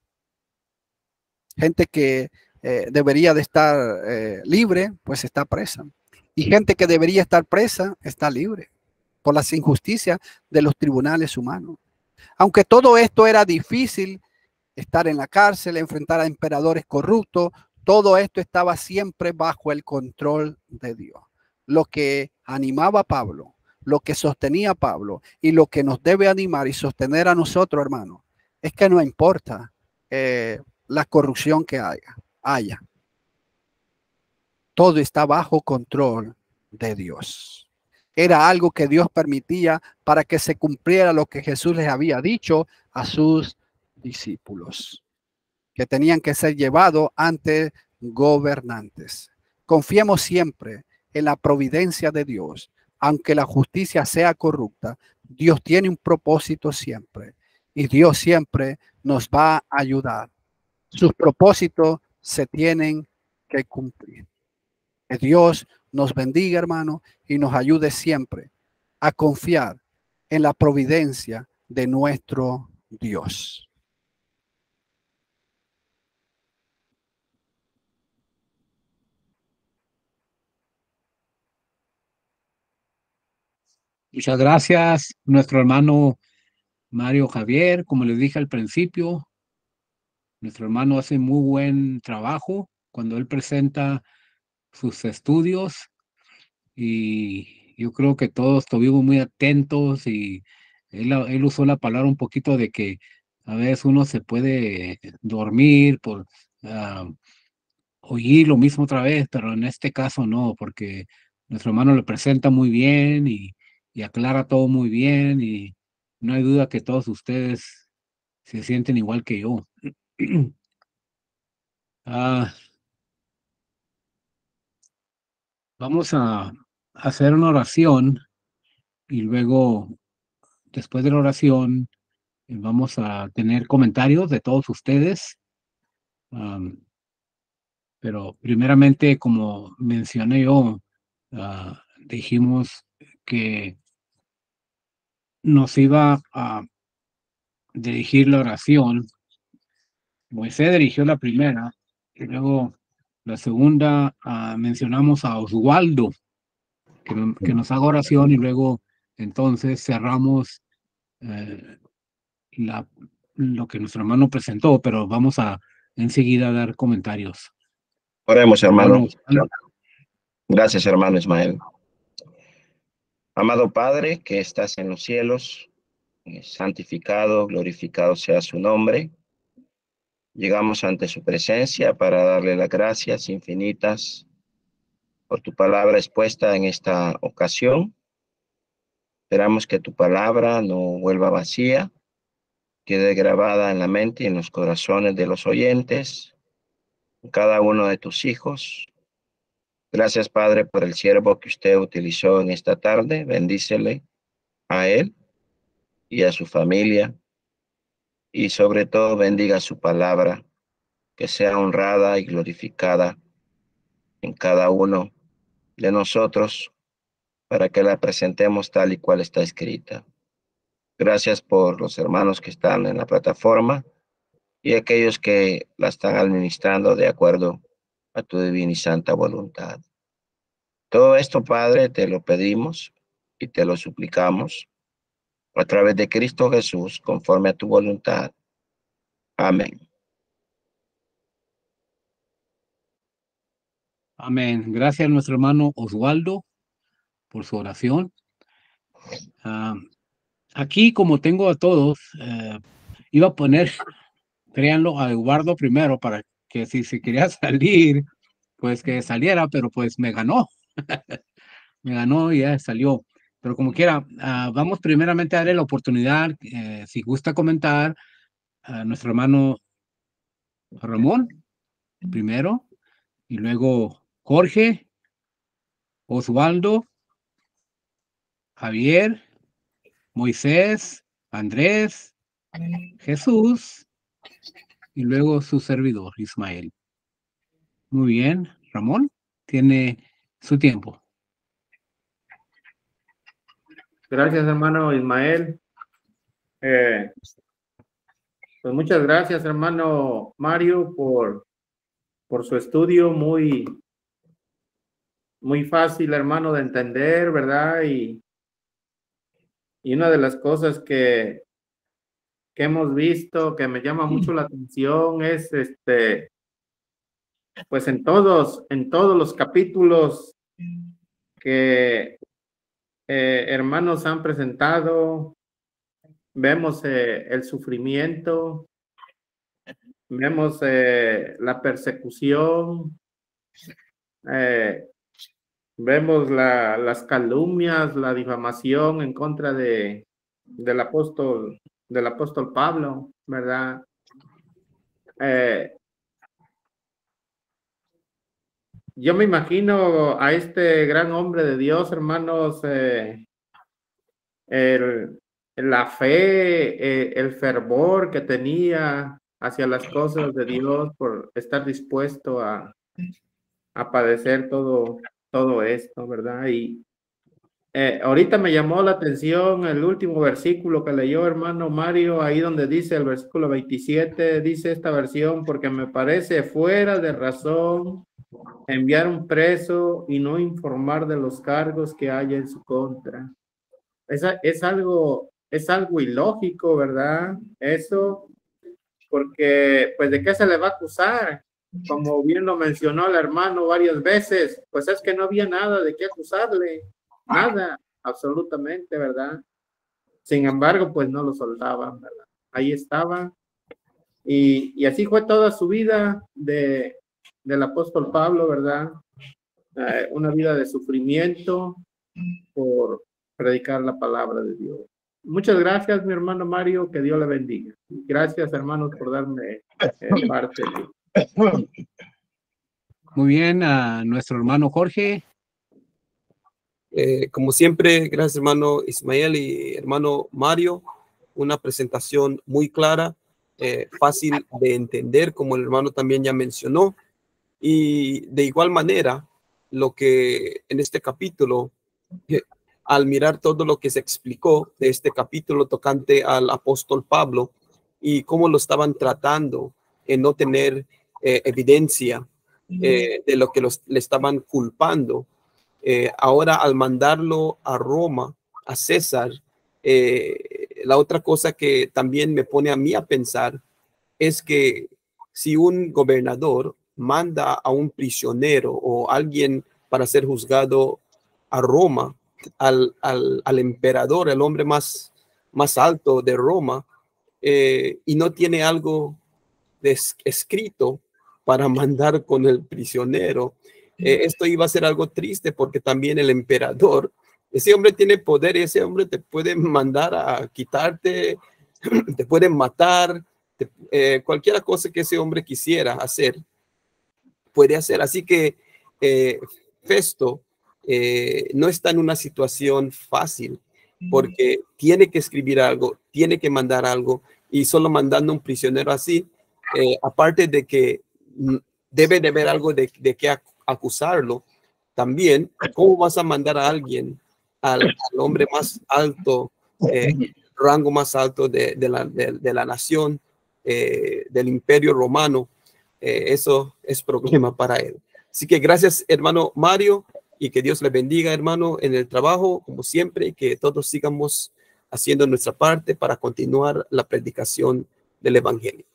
Gente que debería de estar libre, pues está presa. Y gente que debería estar presa está libre por las injusticias de los tribunales humanos. Aunque todo esto era difícil, estar en la cárcel, enfrentar a emperadores corruptos, todo esto estaba siempre bajo el control de Dios. Lo que animaba a Pablo, lo que sostenía a Pablo y lo que nos debe animar y sostener a nosotros, hermanos, es que no importa la corrupción que haya. Todo está bajo control de Dios. Era algo que Dios permitía para que se cumpliera lo que Jesús les había dicho a sus discípulos, que tenían que ser llevados ante gobernantes. Confiemos siempre en la providencia de Dios. Aunque la justicia sea corrupta, Dios tiene un propósito siempre y Dios siempre nos va a ayudar. Sus propósitos se tienen que cumplir. Que Dios nos bendiga, hermano, y nos ayude siempre a confiar en la providencia de nuestro Dios. Muchas gracias, nuestro hermano Mario Javier. Como les dije al principio, nuestro hermano hace muy buen trabajo cuando él presenta sus estudios y yo creo que todos estuvimos muy atentos y él usó la palabra un poquito de que a veces uno se puede dormir por oír lo mismo otra vez, pero en este caso no, porque nuestro hermano lo presenta muy bien y aclara todo muy bien y no hay duda que todos ustedes se sienten igual que yo. Ah, vamos a hacer una oración y luego, después de la oración, vamos a tener comentarios de todos ustedes. Pero primeramente, como mencioné yo, dijimos que nos iba a dirigir la oración. Moisés dirigió la primera y luego la segunda mencionamos a Oswaldo, que nos haga oración y luego entonces cerramos eh, la, lo que nuestro hermano presentó, pero vamos a enseguida dar comentarios. Oremos, hermano. Hermano, Gracias, hermano Ismael. Amado Padre, que estás en los cielos, santificado, glorificado sea su nombre. Llegamos ante su presencia para darle las gracias infinitas por tu palabra expuesta en esta ocasión. Esperamos que tu palabra no vuelva vacía, quede grabada en la mente y en los corazones de los oyentes, cada uno de tus hijos. Gracias, Padre, por el siervo que usted utilizó en esta tarde. Bendícele a él y a su familia, y sobre todo bendiga su palabra, que sea honrada y glorificada en cada uno de nosotros, para que la presentemos tal y cual está escrita. Gracias por los hermanos que están en la plataforma y aquellos que la están administrando de acuerdo a tu divina y santa voluntad. Todo esto, Padre, te lo pedimos y te lo suplicamos a través de Cristo Jesús, conforme a tu voluntad. Amén. amén. Gracias a nuestro hermano Oswaldo por su oración. Aquí, como tengo a todos, iba a poner, créanlo, a Eduardo primero para que si se quería salir, pues que saliera, pero pues me ganó y ya salió. Pero como quiera, vamos primeramente a darle la oportunidad, si gusta comentar, a nuestro hermano Ramón primero, y luego Jorge, Osvaldo, Javier, Moisés, Andrés, Jesús, y luego su servidor, Ismael. Muy bien, Ramón, tiene su tiempo. Gracias, hermano Ismael. Pues muchas gracias, hermano Mario, por su estudio muy fácil, hermano, de entender, ¿verdad? Y una de las cosas que hemos visto que me llama mucho la atención es pues en todos los capítulos que hermanos han presentado, vemos el sufrimiento, vemos la persecución, Vemos las calumnias, la difamación en contra del apóstol Pablo, ¿verdad? Yo me imagino a este gran hombre de Dios, hermanos, la fe, el fervor que tenía hacia las cosas de Dios por estar dispuesto a padecer todo esto, ¿verdad? Y ahorita me llamó la atención el último versículo que leyó hermano Mario, ahí donde dice el versículo 27, dice esta versión, porque me parece fuera de razón enviar un preso y no informar de los cargos que haya en su contra. Es algo ilógico, ¿verdad? Eso, porque pues ¿de qué se le va a acusar? Como bien lo mencionó el hermano varias veces, pues es que no había nada de qué acusarle, nada, absolutamente, ¿verdad? Sin embargo, pues no lo soltaban, ¿verdad? Ahí estaba. Y así fue toda su vida del apóstol Pablo, ¿verdad? Una vida de sufrimiento por predicar la palabra de Dios. Muchas gracias, mi hermano Mario, que Dios le bendiga. Gracias, hermanos, por darme parte. Muy bien, a nuestro hermano Jorge. Como siempre, gracias hermano Ismael y hermano Mario, una presentación muy clara, fácil de entender, como el hermano también ya mencionó, y de igual manera, lo que en este capítulo, al mirar todo lo que se explicó de este capítulo tocante al apóstol Pablo y cómo lo estaban tratando en no tener evidencia de lo que le estaban culpando, ahora al mandarlo a Roma, a César, la otra cosa que también me pone a mí a pensar es que si un gobernador manda a un prisionero o alguien para ser juzgado a Roma, al emperador, el hombre más alto de Roma, y no tiene algo escrito para mandar con el prisionero, esto iba a ser algo triste porque también el emperador, ese hombre tiene poder y ese hombre te puede mandar a quitarte, te puede matar, cualquier cosa que ese hombre quisiera hacer, puede hacer. Así que Festo no está en una situación fácil porque tiene que escribir algo, tiene que mandar algo, y solo mandando un prisionero así, aparte de que debe de haber algo de qué acusarlo, también, ¿cómo vas a mandar a alguien, al hombre más alto, rango más alto de la nación, del imperio romano? Eso es problema para él. Así que gracias, hermano Mario, y que Dios le bendiga, hermano, en el trabajo, como siempre, y que todos sigamos haciendo nuestra parte para continuar la predicación del evangelio.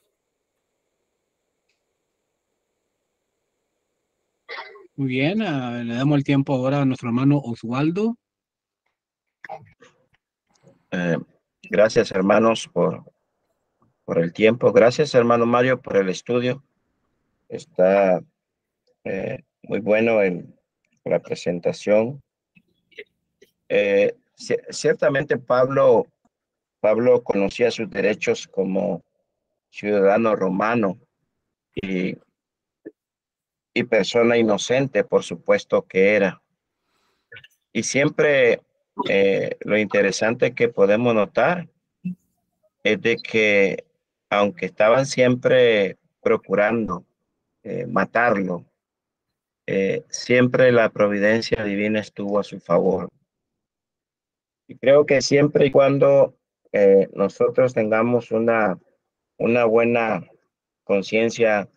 Muy bien, le damos el tiempo ahora a nuestro hermano Oswaldo. Gracias, hermanos, por el tiempo. Gracias, hermano Mario, por el estudio. Está muy bueno la presentación. Ciertamente Pablo conocía sus derechos como ciudadano romano y persona inocente, por supuesto que era. Y siempre lo interesante que podemos notar es de que aunque estaban siempre procurando matarlo, siempre la providencia divina estuvo a su favor. Y creo que siempre y cuando nosotros tengamos una buena conciencia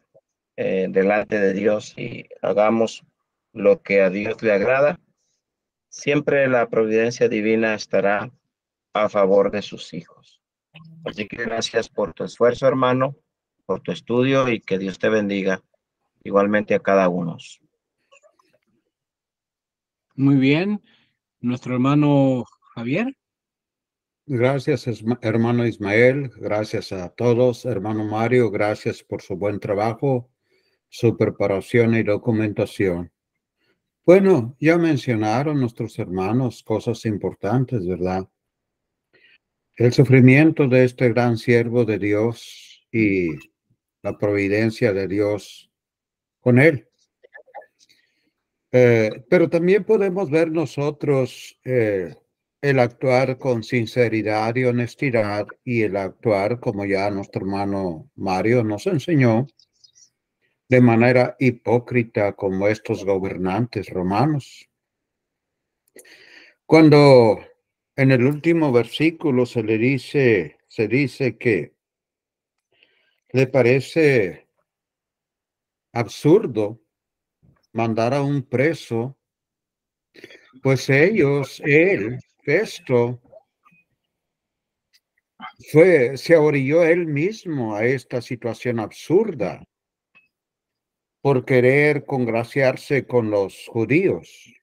delante de Dios y hagamos lo que a Dios le agrada, siempre la providencia divina estará a favor de sus hijos. Así que gracias por tu esfuerzo, hermano, por tu estudio, y que Dios te bendiga igualmente a cada uno. Muy bien, nuestro hermano Javier. Gracias, hermano Ismael. Gracias a todos, hermano Mario. Gracias por su buen trabajo, su preparación y documentación. Bueno, ya mencionaron nuestros hermanos cosas importantes, ¿verdad? El sufrimiento de este gran siervo de Dios y la providencia de Dios con él. Pero también podemos ver nosotros el actuar con sinceridad y honestidad y el actuar, como ya nuestro hermano Mario nos enseñó, de manera hipócrita como estos gobernantes romanos. Cuando en el último versículo se dice que le parece absurdo mandar a un preso, pues Festo, se orilló él mismo a esta situación absurda por querer congraciarse con los judíos,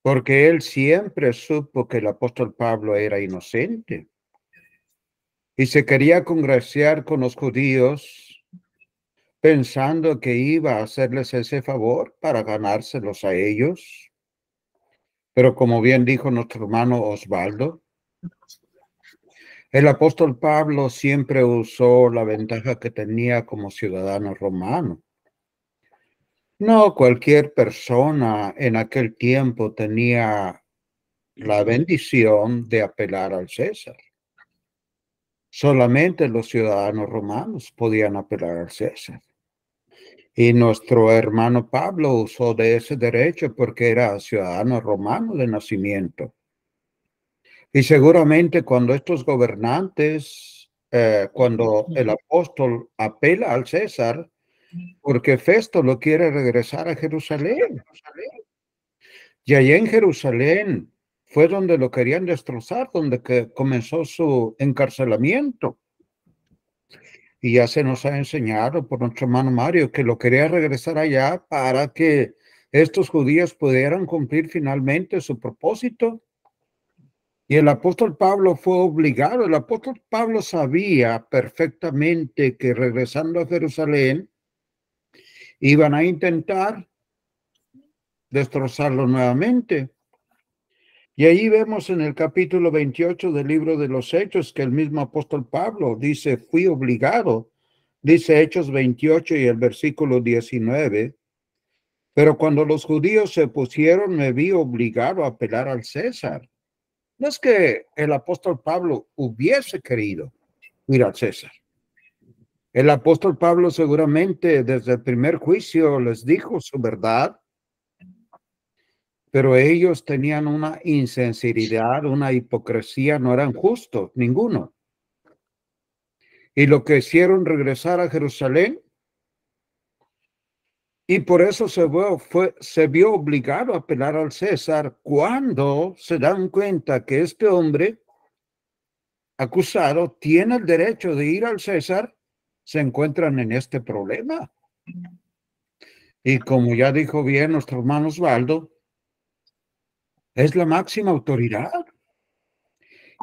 porque él siempre supo que el apóstol Pablo era inocente y se quería congraciar con los judíos pensando que iba a hacerles ese favor para ganárselos a ellos. Pero como bien dijo nuestro hermano Osvaldo, el apóstol Pablo siempre usó la ventaja que tenía como ciudadano romano. No cualquier persona en aquel tiempo tenía la bendición de apelar al César. Solamente los ciudadanos romanos podían apelar al César. Y nuestro hermano Pablo usó de ese derecho porque era ciudadano romano de nacimiento. Y seguramente cuando estos gobernantes, cuando el apóstol apela al César, porque Festo lo quiere regresar a Jerusalén. Y allá en Jerusalén fue donde lo querían destrozar, donde comenzó su encarcelamiento. Y ya se nos ha enseñado por nuestro hermano Mario que lo quería regresar allá para que estos judíos pudieran cumplir finalmente su propósito. Y el apóstol Pablo fue obligado. El apóstol Pablo sabía perfectamente que regresando a Jerusalén iban a intentar destrozarlo nuevamente. Y ahí vemos en el capítulo 28 del libro de los Hechos que el mismo apóstol Pablo dice, fui obligado, dice Hechos 28 y el versículo 19, pero cuando los judíos se opusieron me vi obligado a apelar al César. No es que el apóstol Pablo hubiese querido ir al César. El apóstol Pablo seguramente desde el primer juicio les dijo su verdad, pero ellos tenían una insinceridad, una hipocresía, no eran justos, ninguno. Y lo que hicieron regresar a Jerusalén, y por eso se vio obligado a apelar al César cuando se dan cuenta que este hombre acusado tiene el derecho de ir al César, se encuentran en este problema. Y como ya dijo bien nuestro hermano Osvaldo, es la máxima autoridad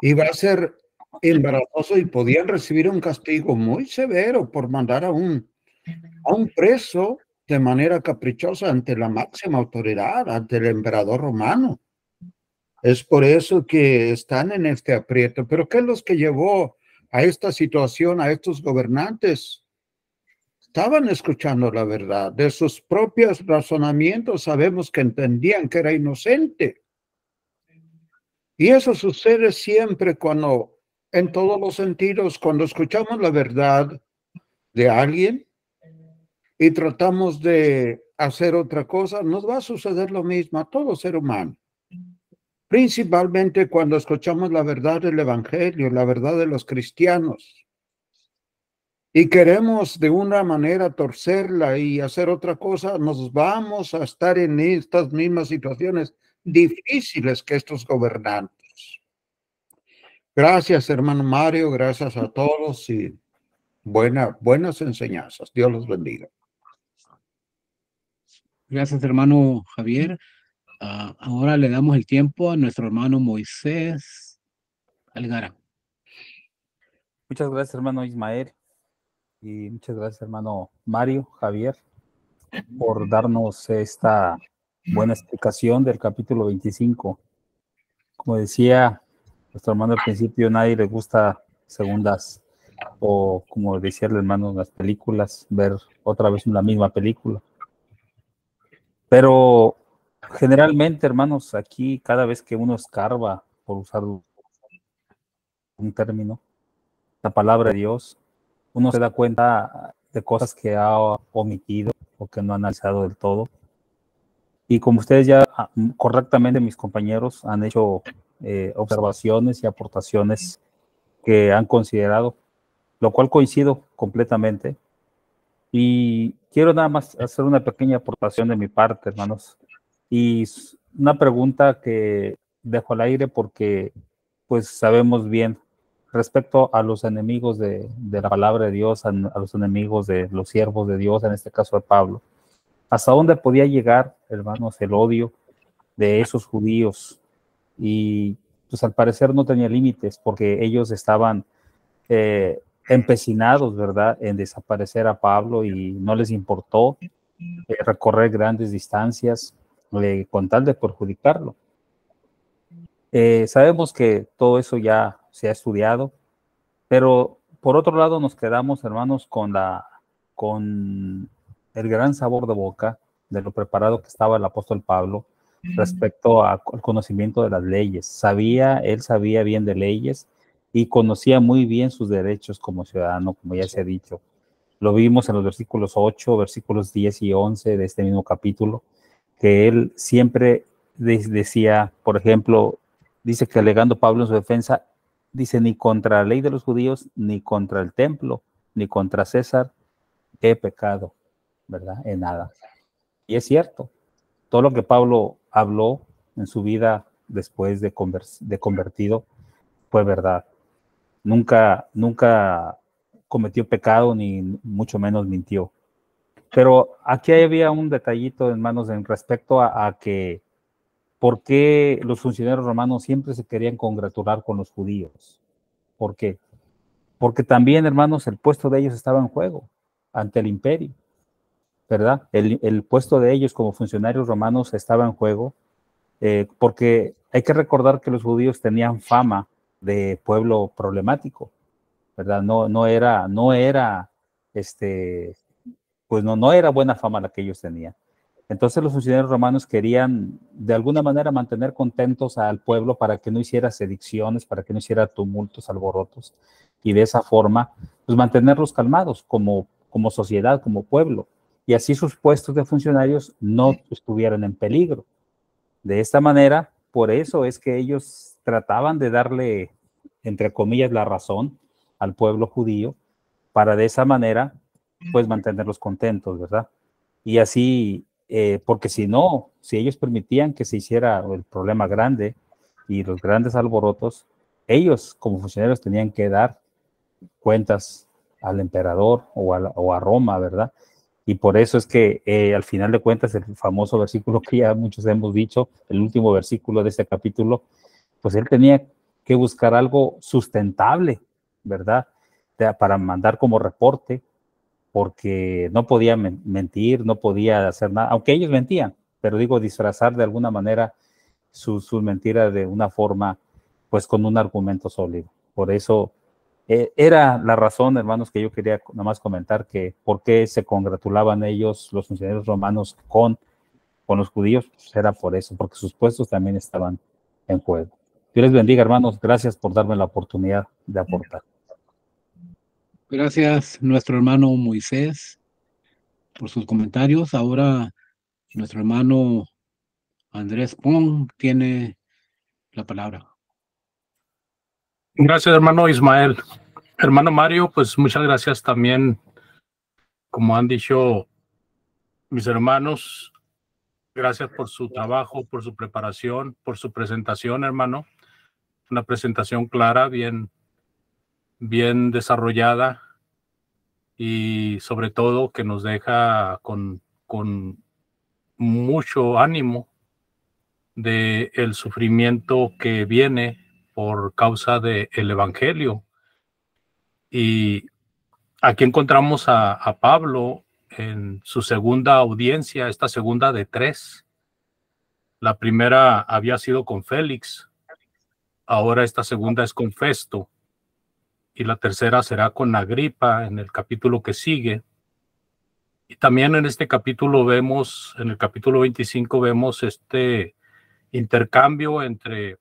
y va a ser embarazoso y podían recibir un castigo muy severo por mandar a un preso de manera caprichosa ante la máxima autoridad, ante el emperador romano. Es por eso que están en este aprieto. Pero ¿qué es lo que llevó a esta situación, a estos gobernantes? Estaban escuchando la verdad. De sus propios razonamientos sabemos que entendían que era inocente. Y eso sucede siempre cuando, en todos los sentidos, cuando escuchamos la verdad de alguien y tratamos de hacer otra cosa, nos va a suceder lo mismo a todo ser humano. Principalmente cuando escuchamos la verdad del evangelio, la verdad de los cristianos, y queremos de una manera torcerla y hacer otra cosa, nos vamos a estar en estas mismas situaciones difíciles que estos gobernantes. Gracias, hermano Mario, gracias a todos y buenas enseñanzas. Dios los bendiga. Gracias, hermano Javier. Ahora le damos el tiempo a nuestro hermano Moisés Algara. Muchas gracias, hermano Ismael, y muchas gracias, hermano Mario, Javier, por darnos esta buena explicación del capítulo 25. Como decía nuestro hermano al principio, a nadie le gusta segundas, o como decía el hermano, las películas, ver otra vez la misma película. Pero generalmente, hermanos, aquí cada vez que uno escarba, por usar un término, la palabra de Dios, uno se da cuenta de cosas que ha omitido o que no ha analizado del todo. Y como ustedes ya correctamente, mis compañeros, han hecho observaciones y aportaciones que han considerado, lo cual coincido completamente. Y quiero nada más hacer una pequeña aportación de mi parte, hermanos. Y una pregunta que dejo al aire porque pues sabemos bien respecto a los enemigos de la palabra de Dios, a los enemigos de los siervos de Dios, en este caso de Pablo. ¿Hasta dónde podía llegar, hermanos, el odio de esos judíos? Y pues al parecer no tenía límites porque ellos estaban empecinados, ¿verdad?, en desaparecer a Pablo y no les importó recorrer grandes distancias con tal de perjudicarlo. Sabemos que todo eso ya se ha estudiado, pero por otro lado nos quedamos, hermanos, con el gran sabor de boca de lo preparado que estaba el apóstol Pablo respecto al conocimiento de las leyes. Él sabía bien de leyes y conocía muy bien sus derechos como ciudadano, como ya se ha dicho. Lo vimos en los versículos 8, versículos 10 y 11 de este mismo capítulo, que él siempre decía, por ejemplo, dice que alegando Pablo en su defensa, dice, ni contra la ley de los judíos, ni contra el templo, ni contra César he pecado, ¿verdad? En nada. Y es cierto, todo lo que Pablo habló en su vida después de convertido fue verdad. Nunca cometió pecado, ni mucho menos mintió. Pero aquí había un detallito, hermanos, en respecto a que por qué los funcionarios romanos siempre se querían congratular con los judíos. ¿Por qué? Porque también, hermanos, el puesto de ellos estaba en juego ante el imperio, ¿verdad? El puesto de ellos como funcionarios romanos estaba en juego, porque hay que recordar que los judíos tenían fama de pueblo problemático, ¿verdad? No era, pues no era buena fama la que ellos tenían. Entonces los funcionarios romanos querían de alguna manera mantener contentos al pueblo para que no hiciera sedicciones, para que no hiciera tumultos, alborotos, y de esa forma, pues mantenerlos calmados como sociedad, como pueblo, y así sus puestos de funcionarios no estuvieran en peligro. De esta manera, por eso es que ellos trataban de darle, entre comillas, la razón al pueblo judío, para de esa manera, pues mantenerlos contentos, ¿verdad? Y así, porque si no, si ellos permitían que se hiciera el problema grande y los grandes alborotos, ellos como funcionarios tenían que dar cuentas al emperador o a Roma, ¿verdad? Y por eso es que al final de cuentas el famoso versículo que ya muchos hemos dicho, el último versículo de este capítulo, pues él tenía que buscar algo sustentable, ¿verdad? Para mandar como reporte, porque no podía mentir, no podía hacer nada, aunque ellos mentían, pero digo, disfrazar de alguna manera sus mentiras de una forma, pues con un argumento sólido. Por eso era la razón, hermanos, que yo quería nada más comentar, que por qué se congratulaban ellos, los funcionarios romanos, con los judíos, pues era por eso, porque sus puestos también estaban en juego. Dios les bendiga, hermanos, gracias por darme la oportunidad de aportar. Gracias, nuestro hermano Moisés, por sus comentarios. Ahora, nuestro hermano Andrés Pong tiene la palabra. Gracias, hermano Ismael. Hermano Mario, pues muchas gracias también, como han dicho mis hermanos, gracias por su trabajo, por su preparación, por su presentación, hermano. Una presentación clara, bien desarrollada y sobre todo que nos deja con mucho ánimo de el sufrimiento que viene por causa del evangelio. Y aquí encontramos a Pablo en su segunda audiencia, esta segunda de 3, La primera había sido con Félix, ahora esta segunda es con Festo, y la tercera será con Agripa en el capítulo que sigue. Y también en este capítulo vemos, en el capítulo 25 vemos este intercambio entre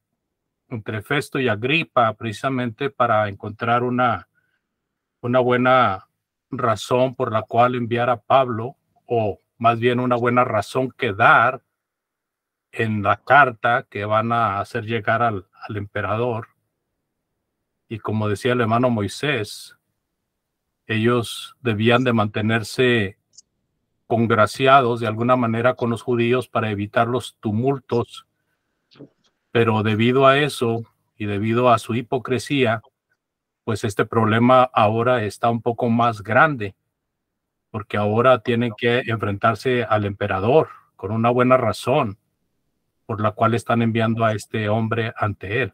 Festo y Agripa, precisamente para encontrar una buena razón por la cual enviar a Pablo, o más bien una buena razón que dar en la carta que van a hacer llegar al emperador. Y como decía el hermano Moisés, ellos debían de mantenerse congraciados de alguna manera con los judíos para evitar los tumultos, pero debido a eso y debido a su hipocresía, pues este problema ahora está un poco más grande, porque ahora tienen que enfrentarse al emperador con una buena razón por la cual están enviando a este hombre ante él.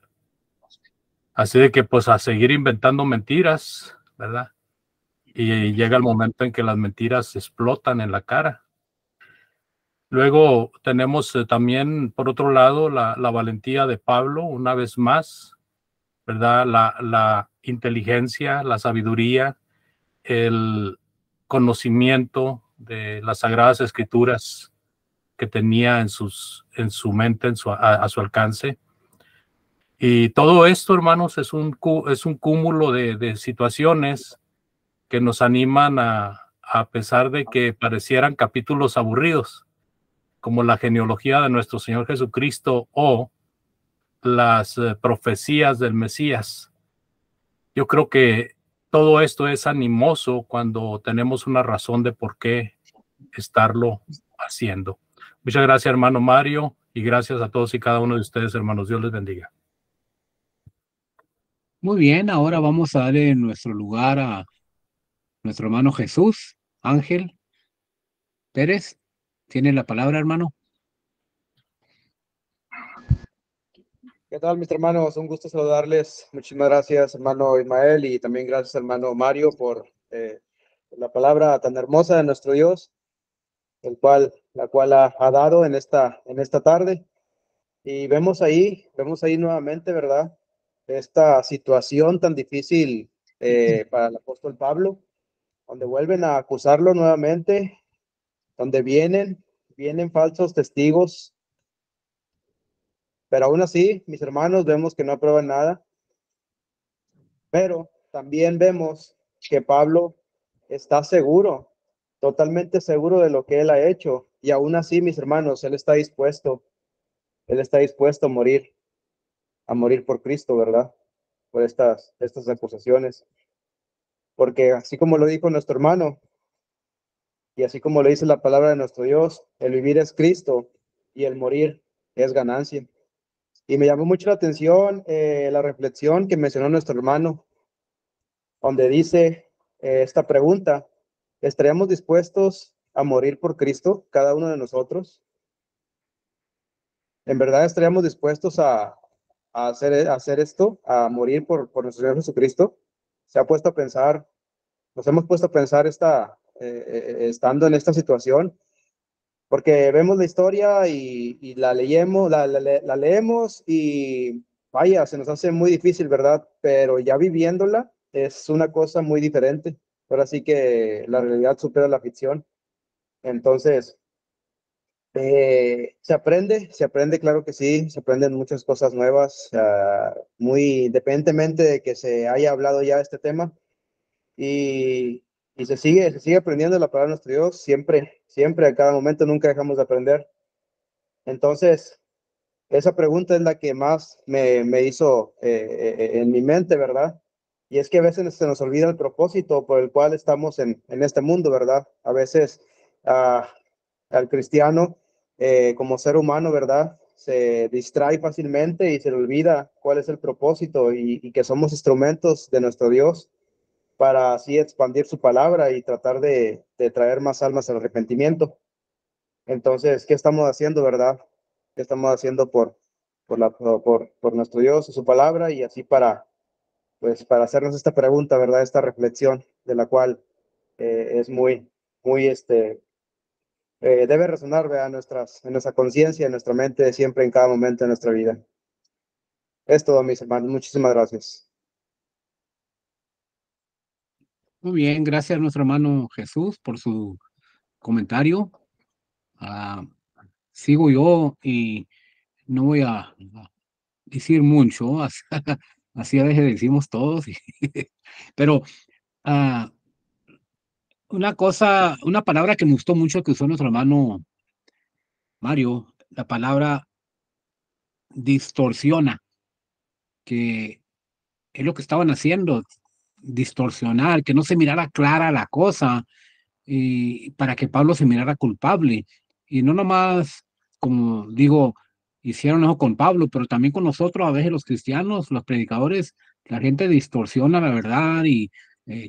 Así de que pues a seguir inventando mentiras, ¿verdad? Y llega el momento en que las mentiras explotan en la cara. Luego tenemos también, por otro lado, la valentía de Pablo, una vez más, ¿verdad? La inteligencia, la sabiduría, el conocimiento de las Sagradas Escrituras que tenía en su mente, a su alcance. Y todo esto, hermanos, es un cúmulo de situaciones que nos animan a pesar de que parecieran capítulos aburridos, como la genealogía de nuestro Señor Jesucristo o las profecías del Mesías. Yo creo que todo esto es animoso cuando tenemos una razón de por qué estarlo haciendo. Muchas gracias, hermano Mario, y gracias a todos y cada uno de ustedes, hermanos. Dios les bendiga. Muy bien, ahora vamos a darle nuestro lugar a nuestro hermano Jesús. Ángel Pérez, tiene la palabra, hermano. ¿Qué tal, mis hermanos? Un gusto saludarles. Muchísimas gracias, hermano Ismael, y también gracias, hermano Mario, por la palabra tan hermosa de nuestro Dios, la cual ha dado en esta tarde. Y vemos ahí nuevamente, ¿verdad? Esta situación tan difícil para el apóstol Pablo, donde vuelven a acusarlo nuevamente, donde vienen falsos testigos. Pero aún así, mis hermanos, vemos que no aprueban nada. Pero también vemos que Pablo está seguro, totalmente seguro de lo que él ha hecho. Y aún así, mis hermanos, él está dispuesto a morir por Cristo, ¿verdad? Por estas acusaciones. Porque así como lo dijo nuestro hermano, y así como lo dice la palabra de nuestro Dios, el vivir es Cristo y el morir es ganancia. Y me llamó mucho la atención la reflexión que mencionó nuestro hermano, donde dice esta pregunta: ¿estaríamos dispuestos a morir por Cristo, cada uno de nosotros? ¿En verdad estaríamos dispuestos a hacer esto, a morir por nuestro Señor Jesucristo? Se ha puesto a pensar, nos hemos puesto a pensar estando en esta situación, porque vemos la historia y la leemos y vaya, se nos hace muy difícil, ¿verdad? Pero ya viviéndola es una cosa muy diferente. Ahora sí que la realidad supera la ficción. Entonces, se aprende, claro que sí, se aprenden muchas cosas nuevas, muy independientemente de que se haya hablado ya de este tema. Y se sigue aprendiendo la palabra de nuestro Dios, siempre, a cada momento, nunca dejamos de aprender. Entonces, esa pregunta es la que más me hizo en mi mente, ¿verdad? Y es que a veces se nos olvida el propósito por el cual estamos en este mundo, ¿verdad? A veces al cristiano, como ser humano, ¿verdad? Se distrae fácilmente y se le olvida cuál es el propósito y que somos instrumentos de nuestro Dios para así expandir su palabra y tratar de traer más almas al arrepentimiento. Entonces, ¿qué estamos haciendo, verdad? ¿Qué estamos haciendo por nuestro Dios y su palabra? Y así para hacernos esta pregunta, ¿verdad? Esta reflexión de la cual es muy debe resonar, ¿verdad? En nuestra conciencia, en nuestra mente, siempre, en cada momento de nuestra vida. Es todo, mis hermanos. Muchísimas gracias. Muy bien, gracias a nuestro hermano Jesús por su comentario. Sigo yo y no voy a decir mucho, así a veces decimos todos, pero una palabra que me gustó mucho que usó nuestro hermano Mario, la palabra distorsiona, que es lo que estaban haciendo, distorsionar, que no se mirara clara la cosa, y para que Pablo se mirara culpable. Y no nomás, como digo, hicieron eso con Pablo, pero también con nosotros, a veces los cristianos, los predicadores, la gente distorsiona la verdad y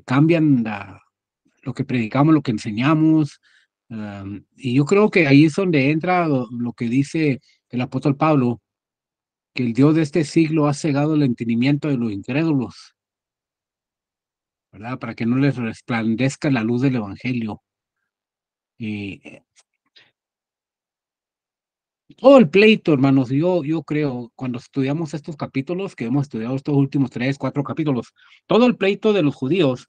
cambian lo que predicamos, lo que enseñamos. Y yo creo que ahí es donde entra lo que dice el apóstol Pablo, que el Dios de este siglo ha cegado el entendimiento de los incrédulos, ¿verdad? Para que no les resplandezca la luz del evangelio. Y todo el pleito, hermanos, yo creo, cuando estudiamos estos capítulos, que hemos estudiado estos últimos 3, 4 capítulos, todo el pleito de los judíos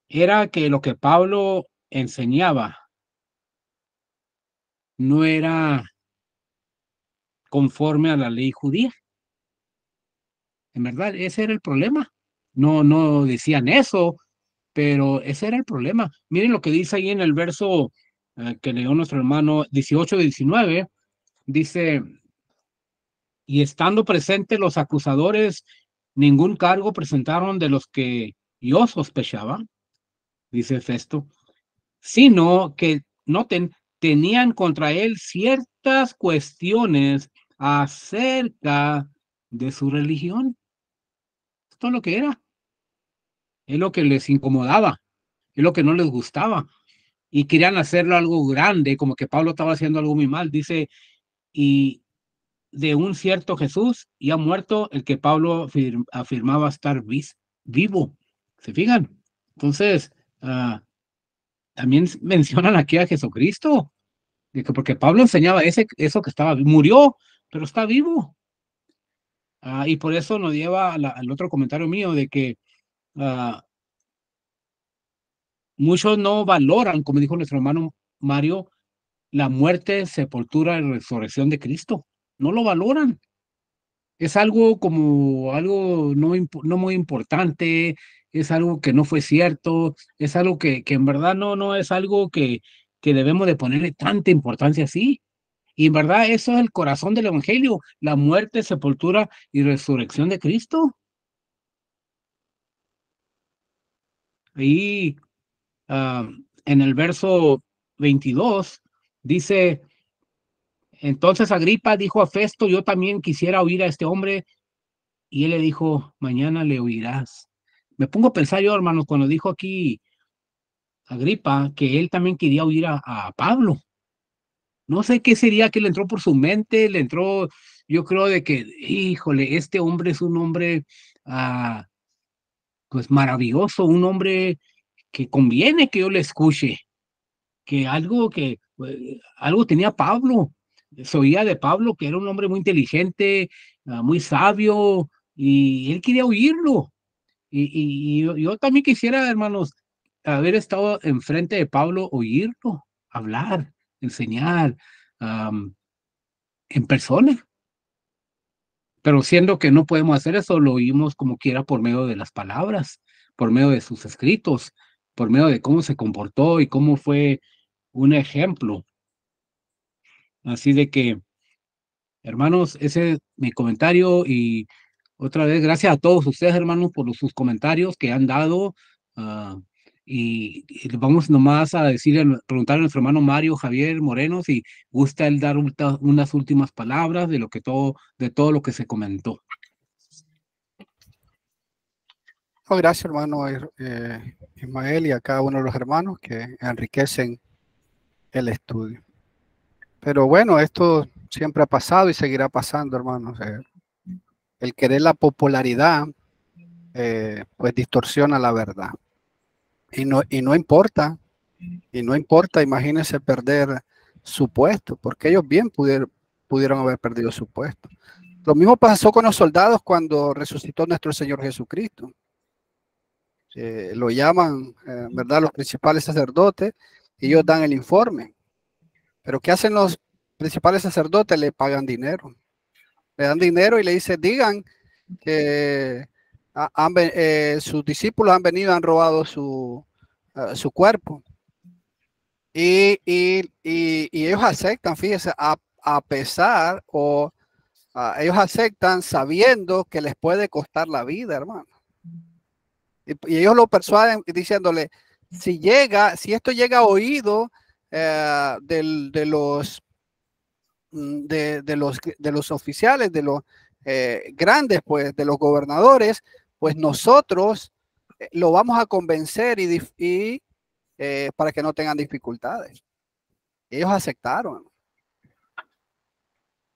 era que lo que Pablo enseñaba no era conforme a la ley judía. En verdad, ese era el problema. No decían eso, pero ese era el problema. Miren lo que dice ahí en el verso que leyó nuestro hermano 18-19, dice: y estando presentes los acusadores, ningún cargo presentaron de los que yo sospechaba, dice Festo, sino que, noten, tenían contra él ciertas cuestiones acerca de su religión. Esto es lo que era. Es lo que les incomodaba, es lo que no les gustaba. Y querían hacerlo algo grande, como que Pablo estaba haciendo algo muy mal. Dice, y de un cierto Jesús, y ha muerto el que Pablo afirmaba estar vivo. ¿Se fijan? Entonces, también mencionan aquí a Jesucristo, de que porque Pablo enseñaba eso que estaba, murió, pero está vivo. Y por eso nos lleva al otro comentario mío de que muchos no valoran, como dijo nuestro hermano Mario, la muerte, sepultura y resurrección de Cristo. No lo valoran. Es algo como algo no muy importante, es algo que no fue cierto, es algo que en verdad no es algo que debemos de ponerle tanta importancia así. Y en verdad eso es el corazón del evangelio, la muerte, sepultura y resurrección de Cristo. Ahí en el verso 22 dice: entonces Agripa dijo a Festo, yo también quisiera oír a este hombre. Y él le dijo, mañana le oirás. Me pongo a pensar yo, hermanos, cuando dijo aquí Agripa, que él también quería oír a Pablo. No sé qué sería que le entró por su mente, le entró, yo creo de que, híjole, este hombre es un hombre, pues maravilloso, un hombre que conviene que yo le escuche, que algo tenía Pablo. Se oía de Pablo que era un hombre muy inteligente, muy sabio, y él quería oírlo. Y yo también quisiera, hermanos, haber estado enfrente de Pablo, oírlo, hablar, enseñar en persona. Pero siendo que no podemos hacer eso, lo oímos como quiera por medio de las palabras, por medio de sus escritos, por medio de cómo se comportó y cómo fue un ejemplo. Así de que, hermanos, ese es mi comentario y otra vez, gracias a todos ustedes, hermanos, por sus comentarios que han dado. Y vamos nomás a preguntar a nuestro hermano Mario Javier Moreno si gusta él dar unas últimas palabras de todo lo que se comentó. Gracias, hermano Ismael, y a cada uno de los hermanos que enriquecen el estudio. Pero bueno, esto siempre ha pasado y seguirá pasando, hermanos. El querer la popularidad, pues distorsiona la verdad. Y no importa, imagínense perder su puesto, porque ellos bien pudieron haber perdido su puesto. Lo mismo pasó con los soldados cuando resucitó nuestro Señor Jesucristo. Lo llaman, ¿verdad?, los principales sacerdotes, y ellos dan el informe. Pero ¿qué hacen los principales sacerdotes? Le pagan dinero. Le dan dinero y le dicen, digan que sus discípulos han venido, han robado su cuerpo. Y ellos aceptan, fíjense, a pesar, o ellos aceptan sabiendo que les puede costar la vida, hermano. Y ellos lo persuaden diciéndole, si esto llega a oído de los oficiales, de los grandes, pues, de los gobernadores, pues nosotros lo vamos a convencer y para que no tengan dificultades. Ellos aceptaron.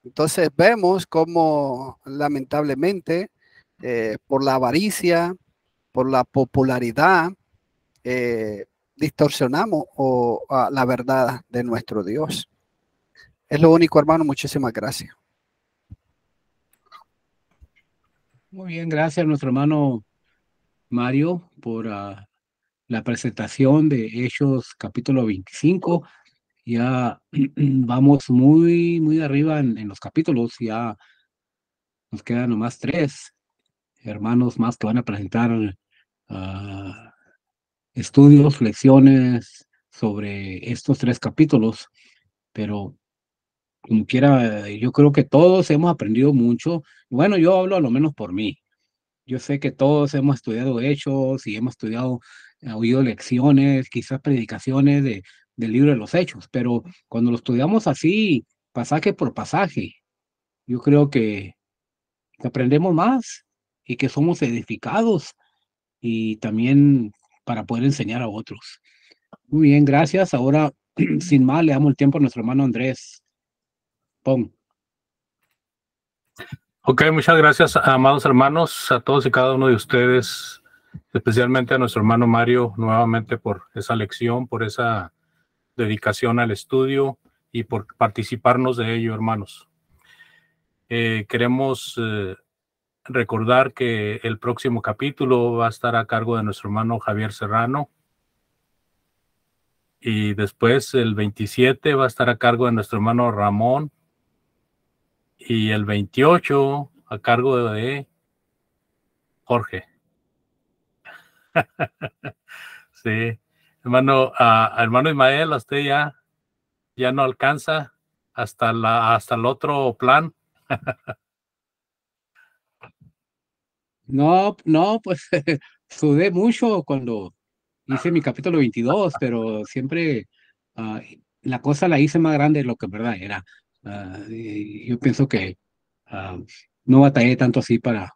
Entonces vemos cómo lamentablemente por la avaricia, por la popularidad, distorsionamos la verdad de nuestro Dios. Es lo único, hermano. Muchísimas gracias. Muy bien, gracias a nuestro hermano Mario por la presentación de Hechos capítulo 25. Ya vamos muy arriba en los capítulos. Ya nos quedan nomás 3 hermanos más que van a presentar estudios, lecciones sobre estos 3 capítulos, pero como quiera, yo creo que todos hemos aprendido mucho. Bueno, yo hablo a lo menos por mí. Yo sé que todos hemos estudiado Hechos y hemos estudiado, oído lecciones, quizás predicaciones del libro de los Hechos, pero cuando lo estudiamos así, pasaje por pasaje, yo creo que aprendemos más y que somos edificados y también para poder enseñar a otros. Muy bien, gracias. Ahora, sin más, le damos el tiempo a nuestro hermano Andrés Pong. Ok, muchas gracias, amados hermanos, a todos y cada uno de ustedes, especialmente a nuestro hermano Mario, nuevamente por esa lección, por esa dedicación al estudio y por participarnos de ello, hermanos. Queremos recordar que el próximo capítulo va a estar a cargo de nuestro hermano Javier Serrano, y después el 27 va a estar a cargo de nuestro hermano Ramón, y el 28 a cargo de Jorge. Sí, hermano, hermano Ismael, a usted ya no alcanza hasta el otro plan. No, pues sudé mucho cuando hice mi capítulo 22, pero siempre la cosa la hice más grande de lo que en verdad era. Y yo pienso que no batallé tanto así para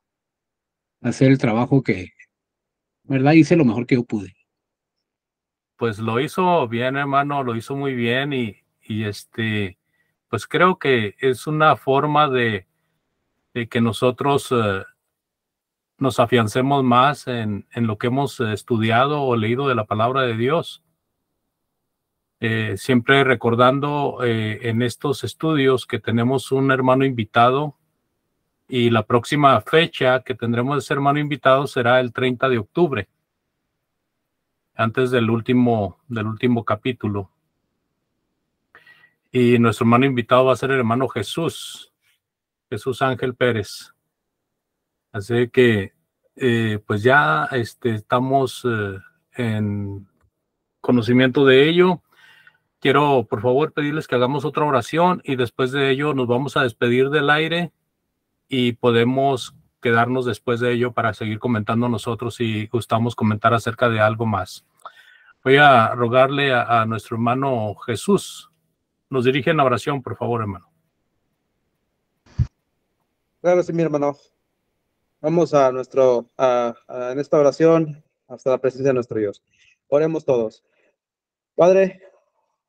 hacer el trabajo que, ¿verdad? Hice lo mejor que yo pude. Pues lo hizo bien, hermano, lo hizo muy bien y pues creo que es una forma de que nosotros nos afiancemos más en lo que hemos estudiado o leído de la palabra de Dios. Siempre recordando en estos estudios que tenemos un hermano invitado, y la próxima fecha que tendremos de ese hermano invitado será el 30 de octubre, antes del último capítulo. Y nuestro hermano invitado va a ser el hermano Jesús Ángel Pérez. Así que pues ya estamos en conocimiento de ello. Quiero, por favor, pedirles que hagamos otra oración y después de ello nos vamos a despedir del aire y podemos quedarnos después de ello para seguir comentando nosotros si gustamos comentar acerca de algo más. Voy a rogarle a nuestro hermano Jesús. Nos dirige en la oración, por favor, hermano. Claro, sí, mi hermano. Vamos en esta oración hasta la presencia de nuestro Dios. Oremos todos. Padre,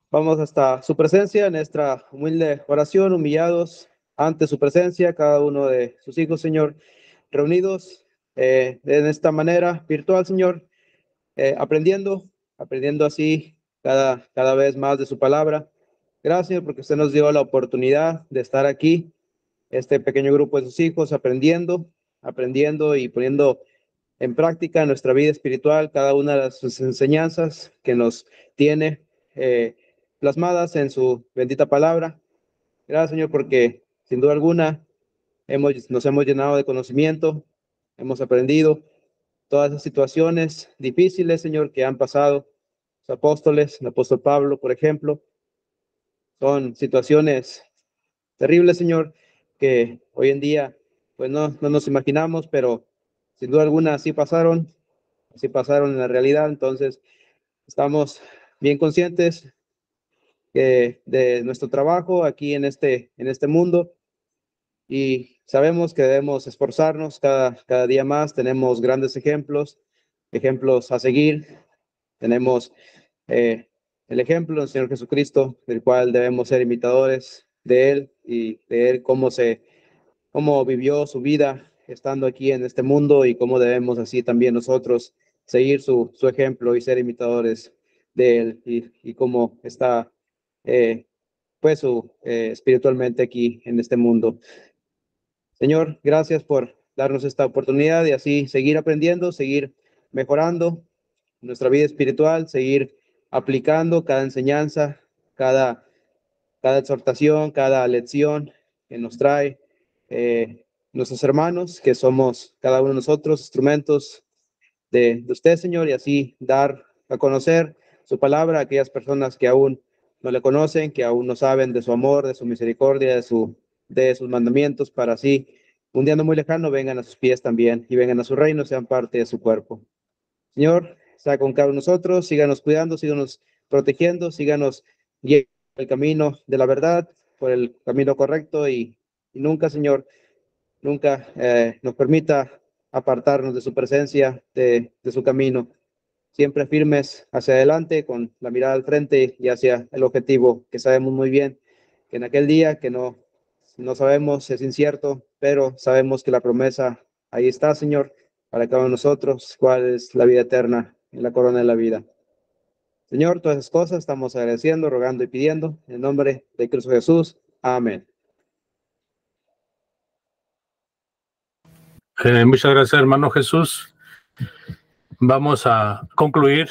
vamos hasta su presencia en nuestra humilde oración, humillados ante su presencia, cada uno de sus hijos, Señor, reunidos en esta manera virtual, Señor, aprendiendo así cada vez más de su palabra. Gracias, Señor, porque usted nos dio la oportunidad de estar aquí, este pequeño grupo de sus hijos, aprendiendo y poniendo en práctica en nuestra vida espiritual cada una de sus enseñanzas que nos tiene plasmadas en su bendita palabra. Gracias, Señor, porque sin duda alguna nos hemos llenado de conocimiento, hemos aprendido todas las situaciones difíciles, Señor, que han pasado los apóstoles, el apóstol Pablo, por ejemplo. Son situaciones terribles, Señor, que hoy en día pues no nos imaginamos, pero sin duda alguna así pasaron en la realidad. Entonces estamos bien conscientes de nuestro trabajo aquí en este mundo, y sabemos que debemos esforzarnos cada día más. Tenemos grandes ejemplos a seguir. Tenemos el ejemplo del Señor Jesucristo, del cual debemos ser imitadores de Él, y de Él cómo vivió su vida estando aquí en este mundo, y cómo debemos así también nosotros seguir su ejemplo y ser imitadores de Él, y cómo está pues espiritualmente aquí en este mundo. Señor, gracias por darnos esta oportunidad de así seguir aprendiendo, seguir mejorando nuestra vida espiritual, seguir aplicando cada enseñanza, cada exhortación, cada lección que nos trae nuestros hermanos, que somos cada uno de nosotros instrumentos de usted, Señor, y así dar a conocer su palabra a aquellas personas que aún no le conocen, que aún no saben de su amor, de su misericordia, de sus mandamientos, para así un día no muy lejano vengan a sus pies también y vengan a su reino, sean parte de su cuerpo. Señor, sea con cada uno de nosotros, síganos cuidando, síganos protegiendo, síganos guiando el camino de la verdad, por el camino correcto, y nunca, Señor, nunca nos permita apartarnos de su presencia, de su camino. Siempre firmes hacia adelante, con la mirada al frente y hacia el objetivo, que sabemos muy bien que en aquel día que no sabemos, es incierto, pero sabemos que la promesa ahí está, Señor, para cada uno de nosotros, cuál es la vida eterna en la corona de la vida. Señor, todas esas cosas estamos agradeciendo, rogando y pidiendo en el nombre de Cristo Jesús. Amén. Muchas gracias, hermano Jesús. Vamos a concluir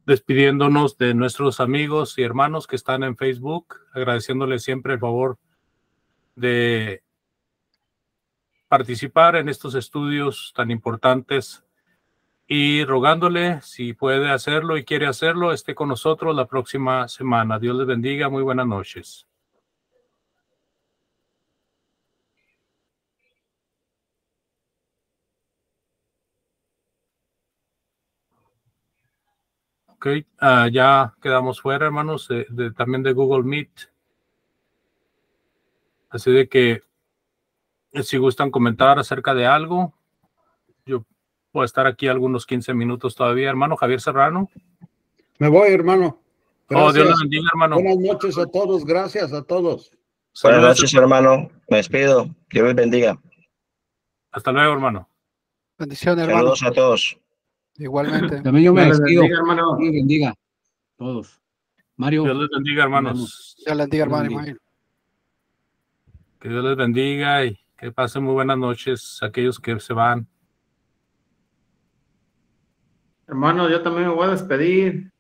despidiéndonos de nuestros amigos y hermanos que están en Facebook, agradeciéndoles siempre el favor de participar en estos estudios tan importantes, y rogándole, si puede hacerlo y quiere hacerlo, esté con nosotros la próxima semana. Dios les bendiga. Muy buenas noches. Ok, ya quedamos fuera, hermanos, también de Google Meet. Así de que si gustan comentar acerca de algo, yo puedo estar aquí algunos 15 minutos todavía. Hermano Javier Serrano. Me voy, hermano. Gracias. Oh, Dios le bendiga, hermano. Buenas noches a todos. Gracias a todos. Buenas noches, hermano. Me despido. Dios les bendiga. Hasta luego, hermano. Bendiciones, hermano. Saludos a todos. Igualmente. También yo me despido. Bendiga, hermano. Dios bendiga a todos. Mario. Dios les bendiga, hermanos. Dios les bendiga, hermano Ismael. Que Dios les bendiga y que pasen muy buenas noches a aquellos que se van. Hermano, yo también me voy a despedir.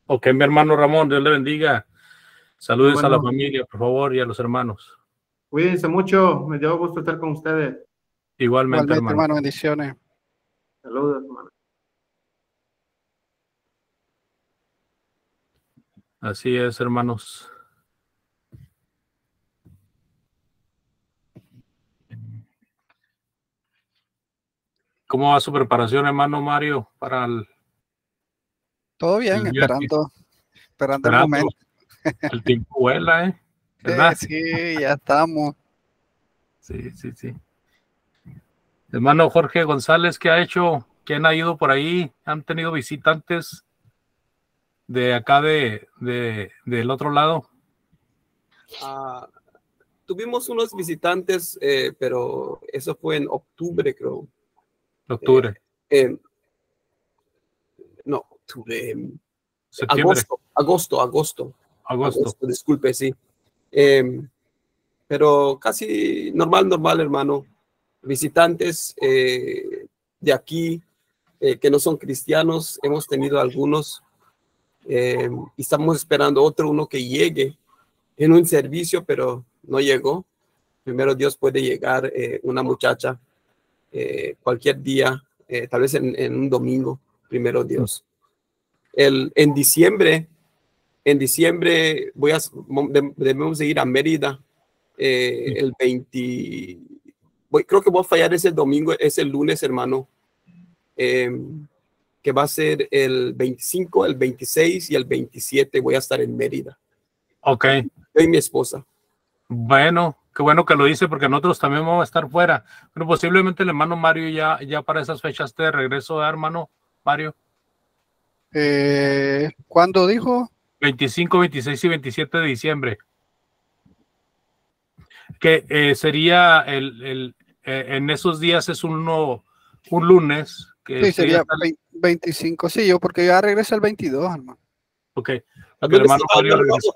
Ok, mi hermano Ramón, Dios le bendiga. Saludos Bueno, a la familia, por favor, y a los hermanos. Cuídense mucho. Me dio gusto estar con ustedes. Igualmente, hermano. Bendiciones. Saludos, hermano. Así es, hermanos. ¿Cómo va su preparación, hermano Mario, para el... Todo bien, esperando el momento. El tiempo vuela, ¿eh? ¿Verdad? Sí, ya estamos. Sí. Hermano Jorge González, ¿qué ha hecho? ¿Quién ha ido por ahí? ¿Han tenido visitantes de acá del otro lado? Tuvimos unos visitantes, pero eso fue en octubre, creo. Octubre. No, octubre. Septiembre. Agosto. Agosto. Disculpe, sí. Pero casi normal, hermano. Visitantes de aquí que no son cristianos, hemos tenido algunos y estamos esperando uno que llegue en un servicio, pero no llegó. Primero Dios puede llegar una muchacha cualquier día, tal vez en un domingo, primero Dios. En diciembre debemos de ir a Mérida el 20. Creo que voy a fallar ese domingo, ese lunes, hermano, que va a ser el 25, el 26 y el 27. Voy a estar en Mérida. Ok. Yo y mi esposa. Bueno, qué bueno que lo dice, porque nosotros también vamos a estar fuera. Pero posiblemente el hermano Mario ya para esas fechas de regreso, hermano Mario. ¿Cuándo dijo? 25, 26 y 27 de diciembre. Que sería en esos días es un lunes. Que Sí, sería 25. Sí, yo porque ya regresa el 22, hermano. Ok. El hermano Mario regresa.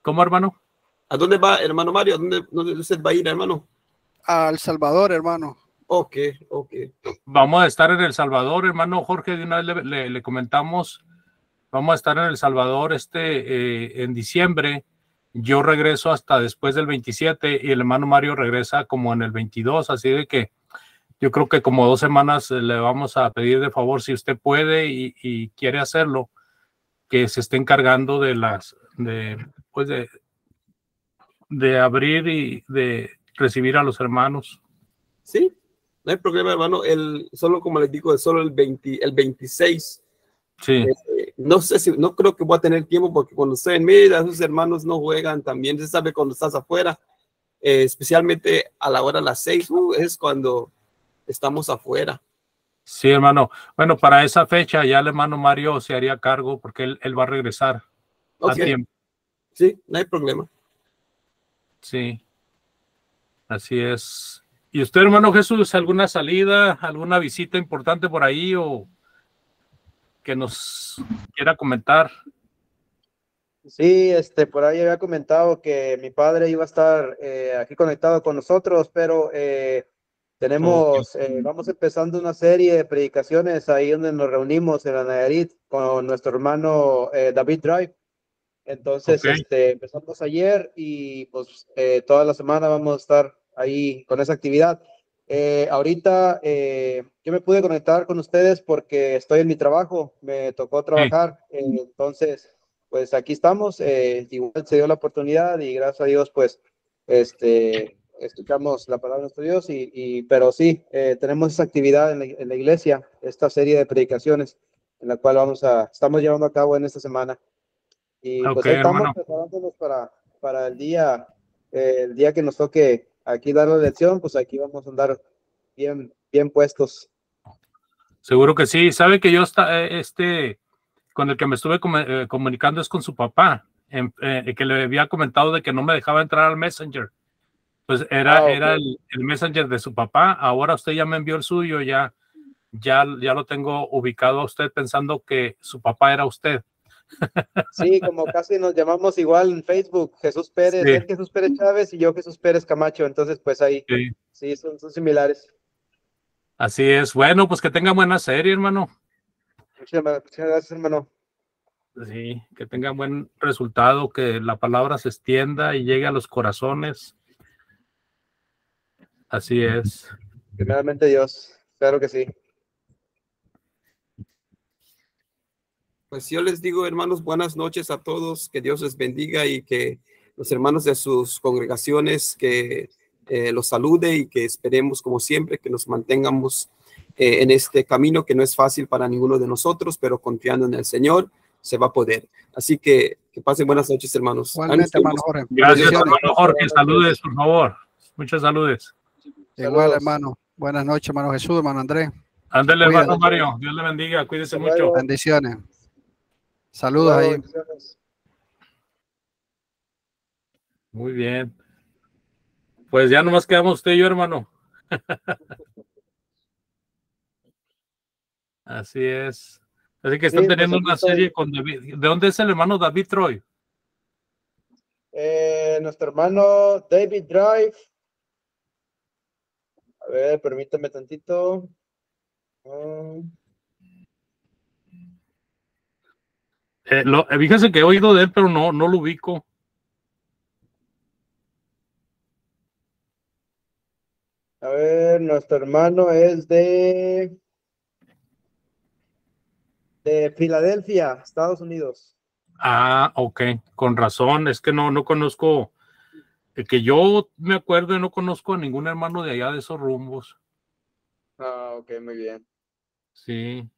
¿Cómo, hermano? ¿A dónde va, hermano Mario? ¿Dónde usted va a ir, hermano? A El Salvador, hermano. Ok. Vamos a estar en El Salvador, hermano Jorge, de una vez le comentamos. Vamos a estar en El Salvador en diciembre. Yo regreso hasta después del 27 y el hermano Mario regresa como en el 22, así de que yo creo que como 2 semanas le vamos a pedir de favor, si usted puede y quiere hacerlo, que se esté encargando de abrir y de recibir a los hermanos. Sí, no hay problema, hermano. Solo como les digo, solo el 26. Sí. No creo que voy a tener tiempo porque cuando estoy en Mérida, sus hermanos no juegan también. Se sabe cuando estás afuera, especialmente a la hora de las 6, es cuando estamos afuera. Sí, hermano. Bueno, para esa fecha ya el hermano Mario se haría cargo porque él va a regresar a tiempo. Sí, no hay problema. Sí, así es. ¿Y usted, hermano Jesús, alguna salida, alguna visita importante por ahí o que nos quiera comentar? Sí, por ahí había comentado que mi padre iba a estar aquí conectado con nosotros, pero vamos empezando una serie de predicaciones ahí donde nos reunimos en la Nayarit con nuestro hermano David Drive. Entonces, empezamos ayer y pues toda la semana vamos a estar ahí con esa actividad. Ahorita yo me pude conectar con ustedes porque estoy en mi trabajo, me tocó trabajar, entonces pues aquí estamos, igual se dio la oportunidad y gracias a Dios pues escuchamos la palabra de nuestro Dios pero sí, tenemos esa actividad en la iglesia, esta serie de predicaciones en la cual estamos llevando a cabo en esta semana. Y pues ahí estamos preparándonos para el día que nos toque aquí dar la lección, pues aquí vamos a andar bien puestos. Seguro que sí. Sabe que yo con el que me estuve comunicando es con su papá, que le había comentado de que no me dejaba entrar al Messenger. Pues era el Messenger de su papá. Ahora usted ya me envió el suyo, ya lo tengo ubicado a usted pensando que su papá era usted. Sí, como casi nos llamamos igual en Facebook, Jesús Pérez, él Jesús Pérez Chávez y yo Jesús Pérez Camacho, entonces pues ahí sí son similares. Así es. Bueno, pues que tenga buena serie, hermano. Muchas gracias, hermano. Sí, que tenga buen resultado, que la palabra se extienda y llegue a los corazones. Así es. Primeramente Dios, claro que sí. Pues yo les digo, hermanos, buenas noches a todos, que Dios les bendiga y que los hermanos de sus congregaciones que los salude y que esperemos como siempre que nos mantengamos en este camino que no es fácil para ninguno de nosotros, pero confiando en el Señor se va a poder. Así que pasen buenas noches, hermanos. Igualmente, hermano Jorge. Gracias, hermano Jorge. Saludes, por favor. Muchas saludes. Igual, hermano. Buenas noches, hermano Jesús, hermano Andrés. Ándale, hermano Mario. Dios le bendiga. Cuídese mucho. Bendiciones. Saludos ahí. Muy bien. Pues ya nomás quedamos usted y yo, hermano. Así es. Así que están Sí, pues teniendo aquí una estoy. serie con David. ¿De dónde es el hermano David Troy? Nuestro hermano David Drive. A ver, permítame tantito. Fíjese que he oído de él, pero no lo ubico. A ver, nuestro hermano es de Filadelfia, Estados Unidos. Ah, ok, con razón. Es que no conozco, que yo me acuerdo, no conozco a ningún hermano de allá de esos rumbos. Ah, ok, muy bien. Sí,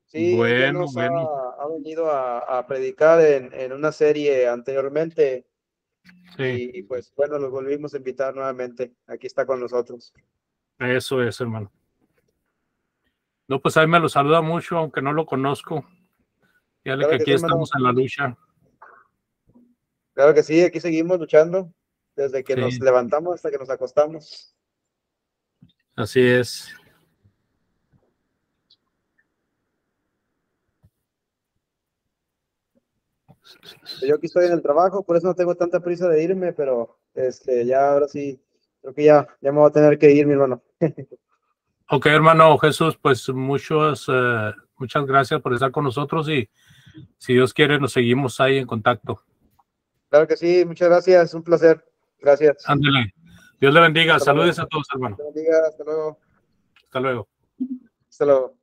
Sí, él ya bueno, nos bueno. ha venido a predicar en una serie anteriormente Sí, y pues bueno, los volvimos a invitar nuevamente. Aquí está con nosotros. eso es, hermano. No, pues ahí me lo saluda mucho, aunque no lo conozco. Fíjale que Claro que aquí sí, hermano. estamos en la lucha. Claro que sí, aquí seguimos luchando desde que nos Sí, levantamos hasta que nos acostamos. así es. Yo aquí estoy en el trabajo, por eso no tengo tanta prisa de irme, pero ya ahora sí, creo que ya me voy a tener que ir, mi hermano. Ok, hermano Jesús, pues muchas gracias por estar con nosotros y si Dios quiere nos seguimos ahí en contacto. Claro que sí, muchas gracias, un placer. Gracias. Ándele. Dios le bendiga. Hasta luego. Saludes a todos, hermano. Dios te bendiga, hasta luego. Hasta luego. Hasta luego.